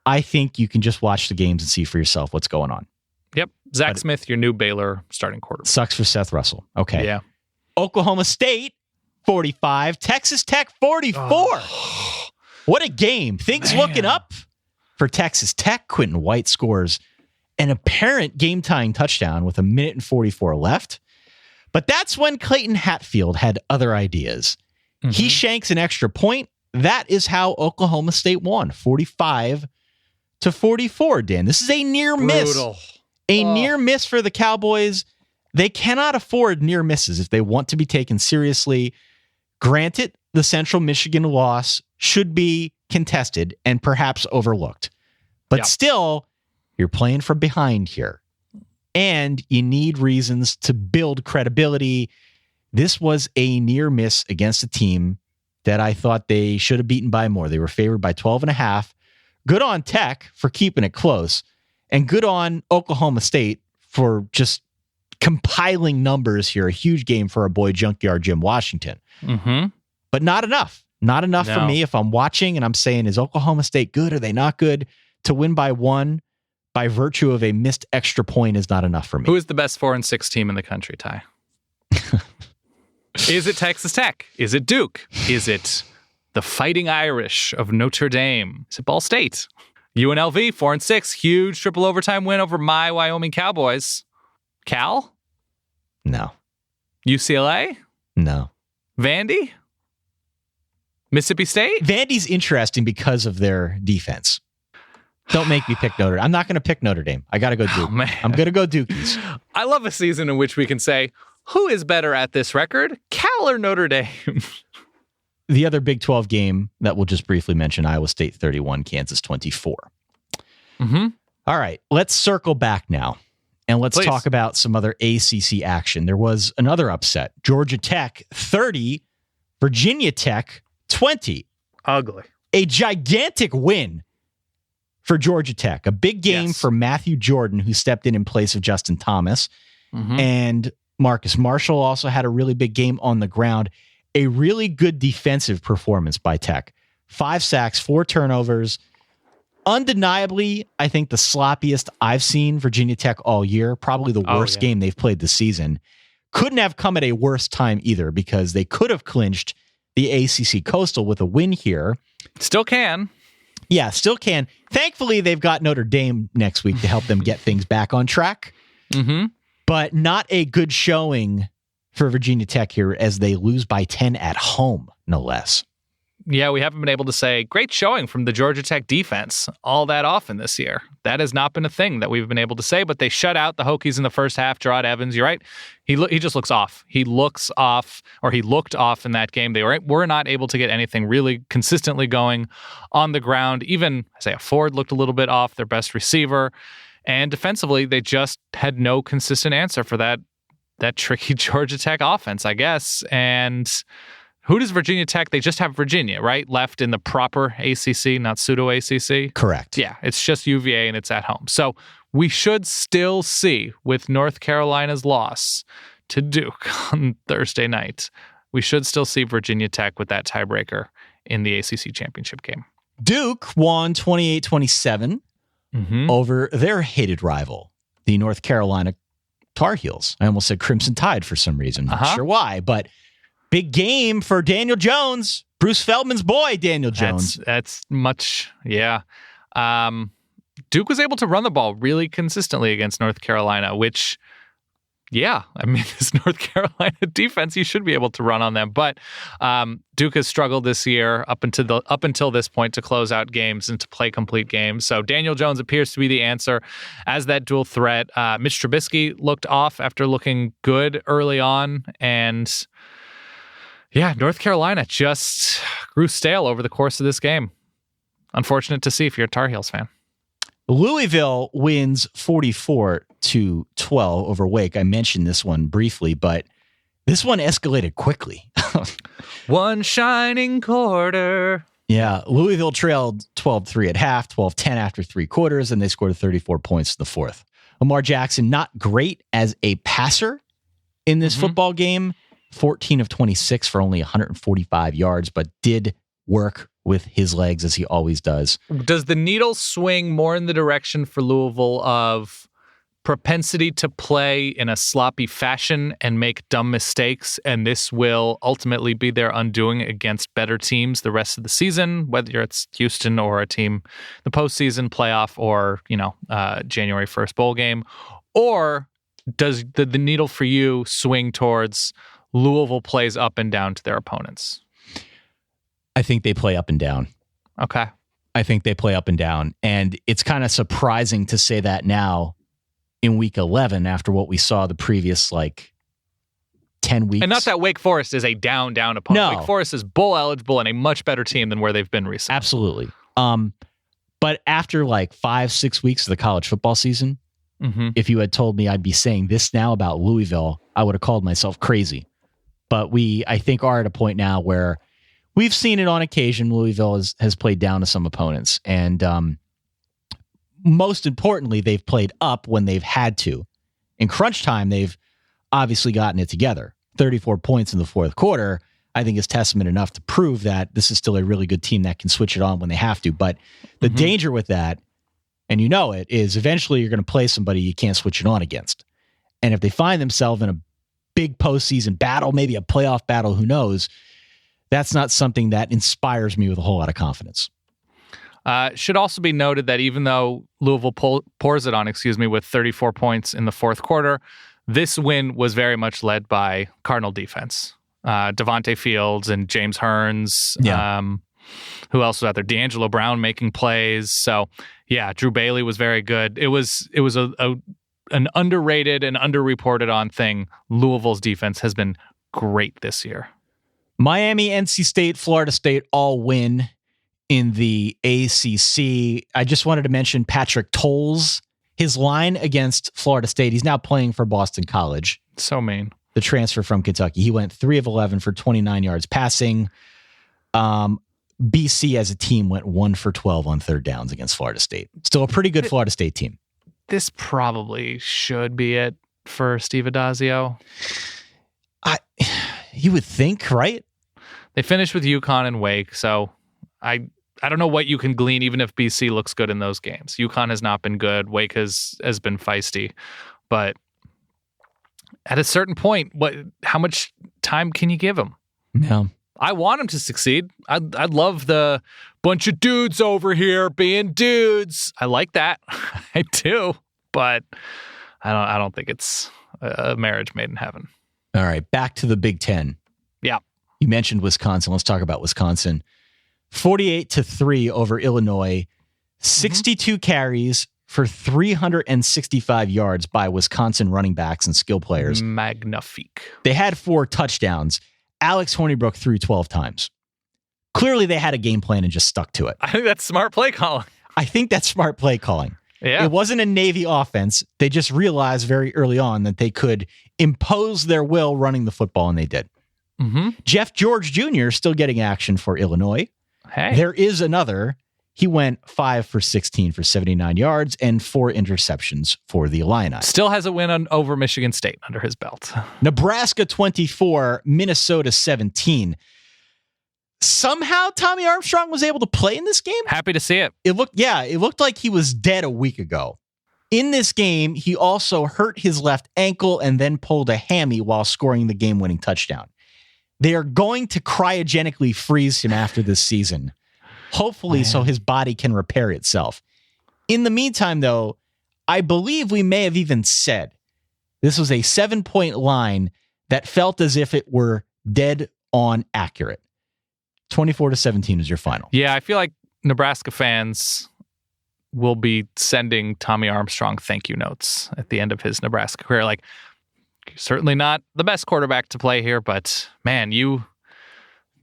I think you can just watch the games and see for yourself what's going on. Yep. Zach Smith, your new Baylor starting quarterback. Sucks for Seth Russell. Okay. Yeah. Oklahoma State, 45. Texas Tech, 44. Oh. What a game. Things looking up for Texas Tech. Quentin White scores an apparent game-tying touchdown with 1:44 left. But that's when Clayton Hatfield had other ideas. Mm-hmm. He shanks an extra point. That is how Oklahoma State won, 45-44, Dan. This is a near miss. Near miss for the Cowboys. They cannot afford near misses if they want to be taken seriously. Granted, the Central Michigan loss should be contested and perhaps overlooked. But still, you're playing from behind here. And you need reasons to build credibility. This was a near miss against a team that I thought they should have beaten by more. They were favored by 12.5. Good on Tech for keeping it close. And good on Oklahoma State for just compiling numbers here. A huge game for our boy Junkyard Jim Washington. Mm-hmm. But not enough. Not enough for me if I'm watching and I'm saying, is Oklahoma State good? Are they not good? To win by 1 by virtue of a missed extra point is not enough for me. Who is the best 4-6 team in the country, Ty? Is it Texas Tech? Is it Duke? Is it the Fighting Irish of Notre Dame? Is it Ball State? UNLV, 4-6, huge triple overtime win over my Wyoming Cowboys. Cal? No. UCLA? No. Vandy? Mississippi State? Vandy's interesting because of their defense. Don't make me pick Notre Dame. I'm not going to pick Notre Dame. I got to go Duke. I'm going to go Dukies. I love a season in which we can say, who is better at this record, Cal or Notre Dame? The other Big 12 game that we'll just briefly mention, Iowa State 31, Kansas 24. Mm-hmm. All right, let's circle back now, and let's talk about some other ACC action. There was another upset. Georgia Tech 30, Virginia Tech 20. Ugly. A gigantic win for Georgia Tech. A big game for Matthew Jordan, who stepped in place of Justin Thomas. Mm-hmm. And Marcus Marshall also had a really big game on the ground. A really good defensive performance by Tech. 5 sacks, 4 turnovers. Undeniably, I think the sloppiest I've seen Virginia Tech all year. Probably the worst game they've played this season. Couldn't have come at a worse time either, because they could have clinched the ACC Coastal with a win here. Still can. Yeah, still can. Thankfully, they've got Notre Dame next week to help them get things back on track. Mm-hmm. But not a good showing for Virginia Tech here, as they lose by 10 at home, no less. Yeah, we haven't been able to say great showing from the Georgia Tech defense all that often this year. That has not been a thing that we've been able to say, but they shut out the Hokies in the first half. Gerard Evans, you're right. He just looks off. He looks off, or he looked off in that game. They were not able to get anything really consistently going on the ground. Even Isaiah Ford looked a little bit off, their best receiver. And defensively, they just had no consistent answer for that tricky Georgia Tech offense, I guess. And who does Virginia Tech? They just have Virginia, right? Left in the proper ACC, not pseudo ACC. Correct. Yeah, it's just UVA and it's at home. So we should still see, with North Carolina's loss to Duke on Thursday night, we should still see Virginia Tech with that tiebreaker in the ACC championship game. Duke won 28-27 over their hated rival, the North Carolina Tar Heels. I almost said Crimson Tide for some reason. Not sure why, but big game for Daniel Jones, Bruce Feldman's boy, Daniel Jones. That's much, yeah. Duke was able to run the ball really consistently against North Carolina, which, yeah, I mean, this North Carolina defense, you should be able to run on them. But Duke has struggled this year up until this point to close out games and to play complete games. So Daniel Jones appears to be the answer as that dual threat. Mitch Trubisky looked off after looking good early on, and yeah, North Carolina just grew stale over the course of this game. Unfortunate to see if you're a Tar Heels fan. Louisville wins 44-12 over Wake. I mentioned this one briefly, but this one escalated quickly. One shining quarter. Yeah, Louisville trailed 12-3 at half, 12-10 after 3 quarters, and they scored 34 points in the fourth. Lamar Jackson, not great as a passer in this football game. 14 of 26 for only 145 yards, but did work with his legs as he always does. Does the needle swing more in the direction for Louisville of propensity to play in a sloppy fashion and make dumb mistakes, and this will ultimately be their undoing against better teams the rest of the season, whether it's Houston or a team the postseason playoff or, January 1st bowl game? Or does the needle for you swing towards Louisville plays up and down to their opponents? I think they play up and down. Okay. I think they play up and down. And it's kind of surprising to say that now in week 11 after what we saw the previous 10 weeks. And not that Wake Forest is a down opponent. No. Wake Forest is bowl eligible and a much better team than where they've been recently. Absolutely. But after 5-6 weeks of the college football season, if you had told me I'd be saying this now about Louisville, I would have called myself crazy. But I think, are at a point now where we've seen it on occasion. Louisville has played down to some opponents. And most importantly, they've played up when they've had to. In crunch time, they've obviously gotten it together. 34 points in the fourth quarter. I think is testament enough to prove that this is still a really good team that can switch it on when they have to. But the danger with that, and you know it, is eventually you're going to play somebody you can't switch it on against. And if they find themselves in a big postseason battle, maybe a playoff battle, who knows, that's not something that inspires me with a whole lot of confidence. Should also be noted that even though Louisville pours it on, with 34 points in the fourth quarter, this win was very much led by Cardinal defense. Devontae Fields and James Hearns. Who else was out there? D'Angelo Brown making plays. So, yeah, Drew Bailey was very good. It was an underrated and underreported on thing. Louisville's defense has been great this year. Miami, NC State, Florida State all win in the ACC. I just wanted to mention Patrick Tolles, his line against Florida State. He's now playing for Boston College. So mean. The transfer from Kentucky. He went 3 of 11 for 29 yards passing. BC as a team went 1 for 12 on third downs against Florida State. Still a pretty good Florida State team. This probably should be it for Steve Adazio. You would think, right? They finished with UConn and Wake, so I don't know what you can glean, even if BC looks good in those games. UConn has not been good. Wake has been feisty. But at a certain point, how much time can you give them? No. I want them to succeed. I'd love the bunch of dudes over here being dudes. I like that. I do. But I don't think it's a marriage made in heaven. All right, back to the Big Ten. Yeah. You mentioned Wisconsin. Let's talk about Wisconsin. 48-3 over Illinois. 62 carries for 365 yards by Wisconsin running backs and skill players. Magnifique. They had 4 touchdowns. Alex Hornibrook threw 12 times. Clearly, they had a game plan and just stuck to it. I think that's smart play calling. Yeah. It wasn't a Navy offense. They just realized very early on that they could impose their will running the football, and they did. Jeff George Jr. still getting action for Illinois. Hey. There is another. He went 5 for 16 for 79 yards and 4 interceptions for the Illini. Still has a win over Michigan State under his belt. Nebraska 24, Minnesota 17. Somehow Tommy Armstrong was able to play in this game. Happy to see it. It looked like he was dead a week ago. In this game, he also hurt his left ankle and then pulled a hammy while scoring the game-winning touchdown. They are going to cryogenically freeze him after this season. Hopefully, so his body can repair itself. In the meantime, though, I believe we may have even said this was a 7-point line that felt as if it were dead on accurate. 24-17 is your final. Yeah, I feel like Nebraska fans will be sending Tommy Armstrong thank you notes at the end of his Nebraska career. Like, certainly not the best quarterback to play here, but man, you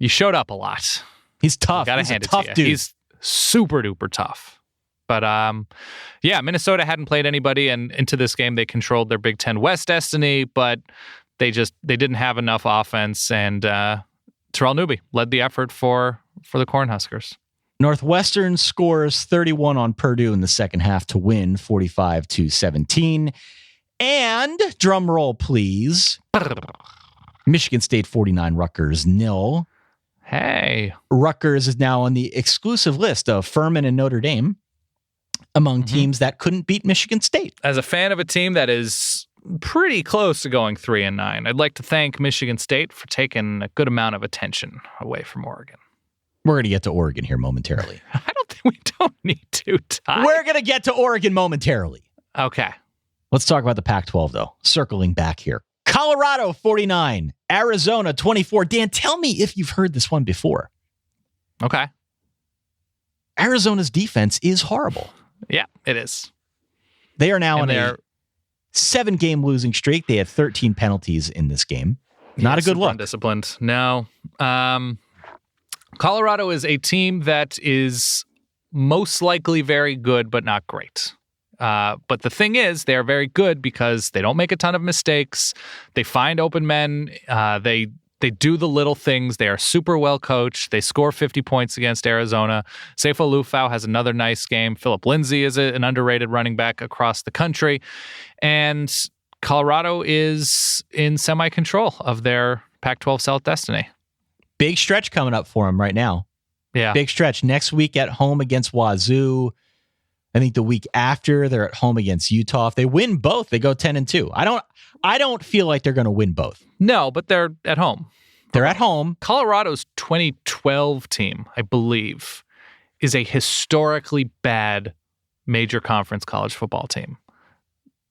showed up a lot. He's tough. Gotta He's hand a it tough to you. dude. He's super duper tough. But yeah, Minnesota hadn't played anybody, and into this game they controlled their Big Ten West destiny, but they didn't have enough offense, and Terrell Newby led the effort for the Cornhuskers. Northwestern scores 31 on Purdue in the second half to win 45-17. And drum roll, please. Michigan State 49, Rutgers 0. Hey. Rutgers is now on the exclusive list of Furman and Notre Dame among teams that couldn't beat Michigan State. As a fan of a team that is pretty close to going 3-9, I'd like to thank Michigan State for taking a good amount of attention away from Oregon. We're going to get to Oregon here momentarily. I don't think we don't need to, Ty. We're going to get to Oregon momentarily. Okay. Let's talk about the Pac-12, though. Circling back here. Colorado 49, Arizona 24. Dan, tell me if you've heard this one before. Okay. Arizona's defense is horrible. Yeah, it is. They are now on a 7-game losing streak. They had 13 penalties in this game. Not a good look. Undisciplined. No. Colorado is a team that is most likely very good, but not great. But the thing is, they're very good because they don't make a ton of mistakes. They find open men. They do the little things. They are super well coached. They score 50 points against Arizona. Sefo Lufau has another nice game. Philip Lindsay is an underrated running back across the country. And Colorado is in semi-control of their Pac-12 South destiny. Big stretch coming up for them right now. Yeah. Big stretch. Next week at home against Wazoo. I think the week after they're at home against Utah. If they win both, they go 10-2. I don't feel like they're going to win both. No, but they're at home. They're at home. Colorado's 2012 team, I believe, is a historically bad major conference college football team.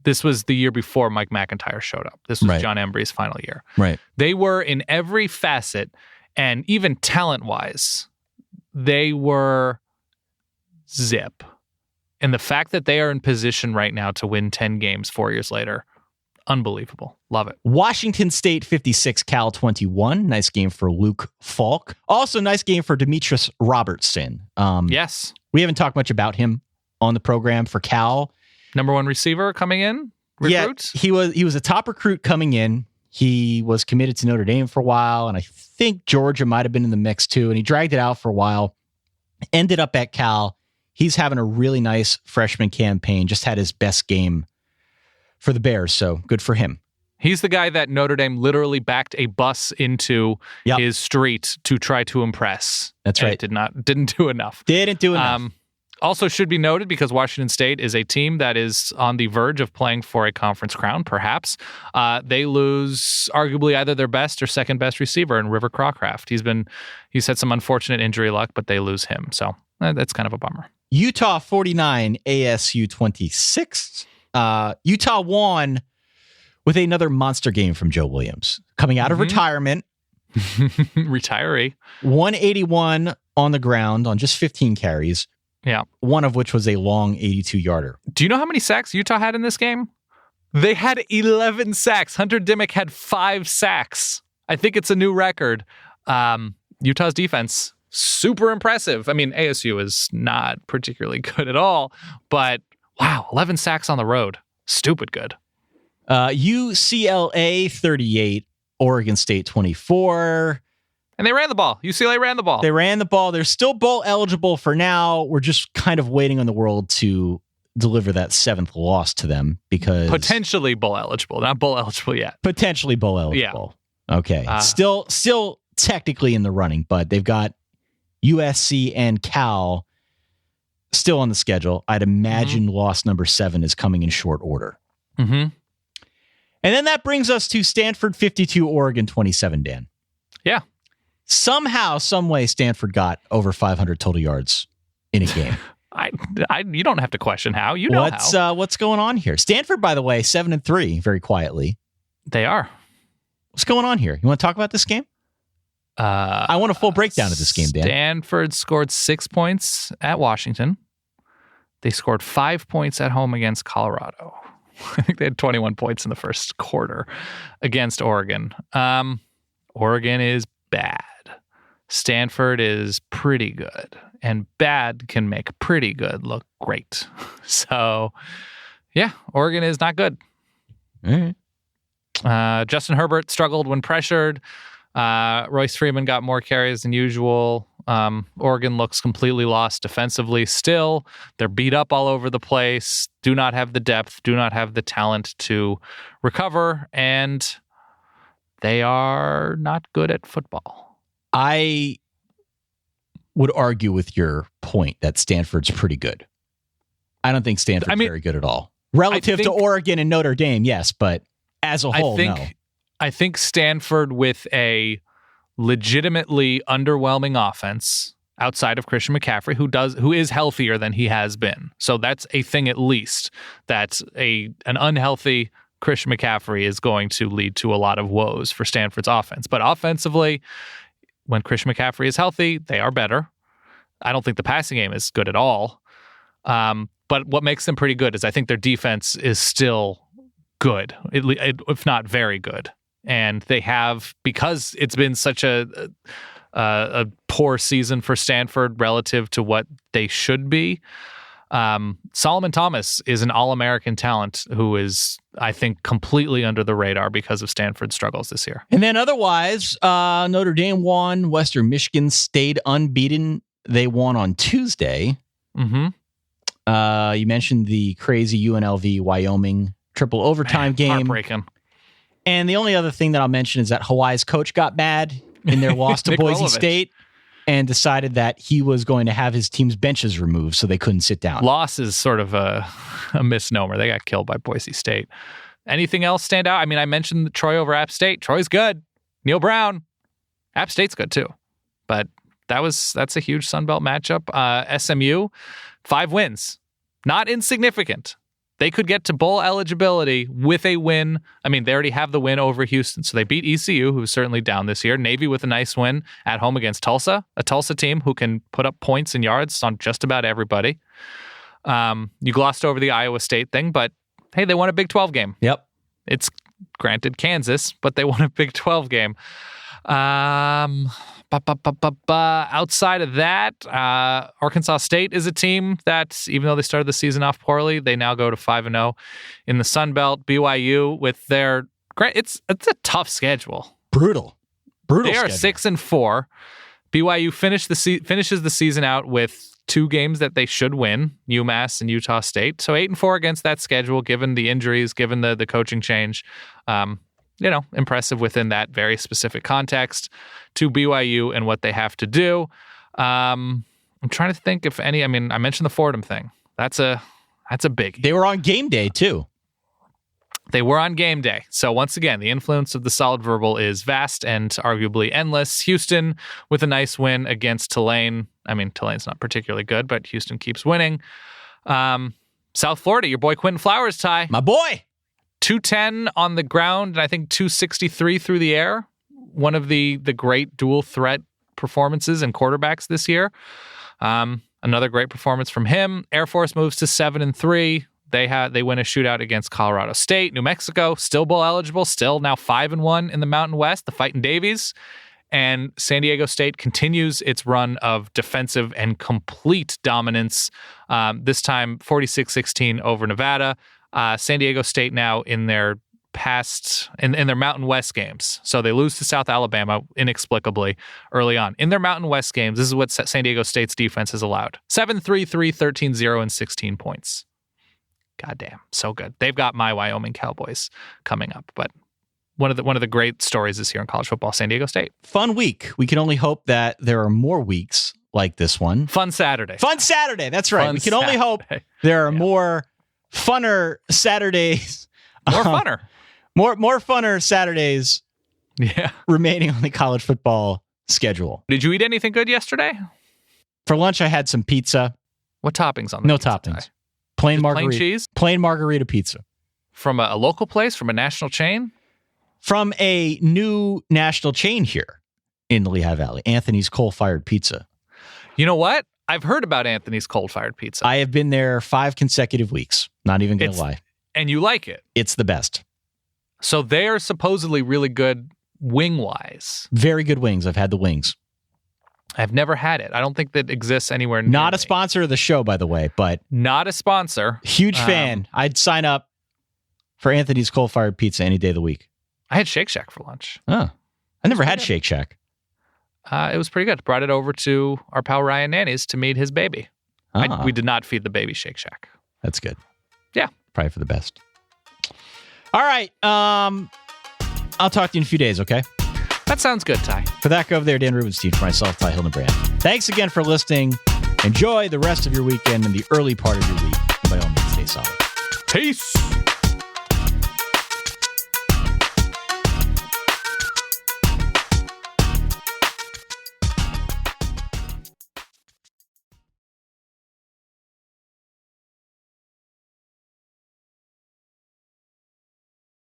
This was the year before Mike McIntyre showed up. This was Right. John Embry's final year. Right. They were in every facet, and even talent-wise, they were zip. And the fact that they are in position right now to win 10 games 4 years later, unbelievable. Love it. Washington State 56, Cal 21. Nice game for Luke Falk. Also, nice game for Demetrius Robertson. Yes. We haven't talked much about him on the program for Cal. Number one receiver coming in? Recruit? Yeah, he was a top recruit coming in. He was committed to Notre Dame for a while, and I think Georgia might have been in the mix too, and he dragged it out for a while. Ended up at Cal. He's having a really nice freshman campaign, just had his best game for the Bears, so good for him. He's the guy that Notre Dame literally backed a bus into his street to try to impress. That's right. Didn't do enough. Didn't do enough. Also should be noted, because Washington State is a team that is on the verge of playing for a conference crown, perhaps. They lose arguably either their best or second best receiver in River Crawcraft. He's had some unfortunate injury luck, but they lose him. So that's kind of a bummer. Utah 49, ASU 26. Utah won with another monster game from Joe Williams. Coming out of retirement. Retiree. 181 on the ground on just 15 carries. Yeah. One of which was a long 82-yarder. Do you know how many sacks Utah had in this game? They had 11 sacks. Hunter Dimmick had 5 sacks. I think it's a new record. Utah's defense, super impressive. I mean, ASU is not particularly good at all, but wow, 11 sacks on the road. Stupid good. UCLA 38, Oregon State 24. And they ran the ball. UCLA ran the ball. They ran the ball. They're still bowl eligible for now. We're just kind of waiting on the world to deliver that 7th loss to them, because potentially bowl eligible, not bowl eligible yet. Potentially bowl eligible. Yeah. Okay. Still technically in the running, but they've got USC and Cal still on the schedule. I'd imagine loss number 7 is coming in short order. Mm-hmm. And then that brings us to Stanford 52, Oregon 27, Dan. Yeah. Somehow, some way, Stanford got over 500 total yards in a game. You don't have to question how. You know how. What's going on here? Stanford, by the way, 7-3, very quietly. They are. What's going on here? You want to talk about this game? I want a full breakdown of this game, Dan. Stanford scored 6 points at Washington. They scored 5 points at home against Colorado. I think they had 21 points in the first quarter against Oregon. Oregon is bad. Stanford is pretty good, and bad can make pretty good look great. So, yeah, Oregon is not good. All right. Justin Herbert struggled when pressured. Royce Freeman got more carries than usual. Oregon looks completely lost defensively still. They're beat up all over the place, do not have the depth, do not have the talent to recover, and they are not good at football. I would argue with your point that Stanford's pretty good. I don't think Stanford's very good at all. Relative to Oregon and Notre Dame, yes, but as a whole, no. I think Stanford with a legitimately underwhelming offense outside of Christian McCaffrey, who is healthier than he has been. So that's a thing at least. That's an unhealthy Christian McCaffrey is going to lead to a lot of woes for Stanford's offense. But offensively, when Christian McCaffrey is healthy, they are better. I don't think the passing game is good at all. But what makes them pretty good is I think their defense is still good, if not very good. And they have, because it's been such a poor season for Stanford relative to what they should be. Solomon Thomas is an All-American talent who is, I think, completely under the radar because of Stanford's struggles this year. And then otherwise, Notre Dame won. Western Michigan stayed unbeaten. They won on Tuesday. Mm-hmm. You mentioned the crazy UNLV Wyoming triple overtime game. Heartbreaking. And the only other thing that I'll mention is that Hawaii's coach got mad. in their loss to Nick Boise Rolovich. State and decided that he was going to have his team's benches removed so they couldn't sit down. Loss is sort of a misnomer. They got killed by Boise State. Anything else stand out? I mean, I mentioned Troy over App State. Troy's good. Neil Brown. App State's good too. But that's a huge Sun Belt matchup. SMU, 5 wins. Not insignificant. They could get to bowl eligibility with a win. I mean, they already have the win over Houston. So they beat ECU, who's certainly down this year. Navy with a nice win at home against Tulsa, a Tulsa team who can put up points and yards on just about everybody. You glossed over the Iowa State thing, but hey, they won a Big 12 game. Yep. It's granted Kansas, but they won a Big 12 game. Outside of that, Arkansas State is a team that, even though they started the season off poorly, they now go to 5-0 in the Sun Belt. BYU with their it's a tough schedule. Brutal. They are schedule. 6-4. BYU finishes the season out with 2 games that they should win, UMass and Utah State. So 8-4 against that schedule, given the injuries, given the coaching change. Impressive within that very specific context to BYU and what they have to do. I'm trying to think if any. I mean, I mentioned the Fordham thing. That's a big. They were on game day too. They were on game day. So once again, the influence of the solid verbal is vast and arguably endless. Houston with a nice win against Tulane. I mean, Tulane's not particularly good, but Houston keeps winning. South Florida, your boy Quentin Flowers, Ty. My boy. 210 on the ground, and I think 263 through the air. One of the great dual threat performances and quarterbacks this year. Another great performance from him. Air Force moves to 7-3. They win a shootout against Colorado State. New Mexico still bowl eligible, still now 5-1 in the Mountain West. The Fighting Davies. And San Diego State continues its run of defensive and complete dominance. This time 46-16 over Nevada. San Diego State now in their in their Mountain West games. So they lose to South Alabama inexplicably early on. In their Mountain West games, this is what San Diego State's defense has allowed. 7-3-3, 13-0, and 16 points. Goddamn, so good. They've got my Wyoming Cowboys coming up, but one of the great stories this year in college football, San Diego State. Fun week. We can only hope that there are more weeks like this one. Fun Saturday. That's right. We can only hope there are more funner Saturdays. More funner. More funner Saturdays. Yeah. Remaining on the college football schedule. Did you eat anything good yesterday? For lunch, I had some pizza. What toppings on the No pizza, toppings. Ty? Plain margarita. Plain cheese? Plain margarita pizza. From a local place? From a national chain? From a new national chain here in the Lehigh Valley. Anthony's Coal-Fired Pizza. You know what? I've heard about Anthony's Coal-Fired Pizza. I have been there 5 consecutive weeks. Not even going to lie. And you like it? It's the best. So they are supposedly really good wing-wise. Very good wings. I've had the wings. I've never had it. I don't think that exists anywhere near Not a me. sponsor of the show, by the way, but... Not a sponsor. Huge fan. I'd sign up for Anthony's Coal-Fired Pizza any day of the week. I had Shake Shack for lunch. Oh. I never had Shake Shack. It was pretty good. Brought it over to our pal Ryan Nanny's to meet his baby. We did not feed the baby Shake Shack. That's good. Yeah. Probably for the best. All right. I'll talk to you in a few days, okay? That sounds good, Ty. For that, go over there, Dan Rubenstein, for myself, Ty Hildenbrand. Thanks again for listening. Enjoy the rest of your weekend and the early part of your week. By all means, stay solid. Peace.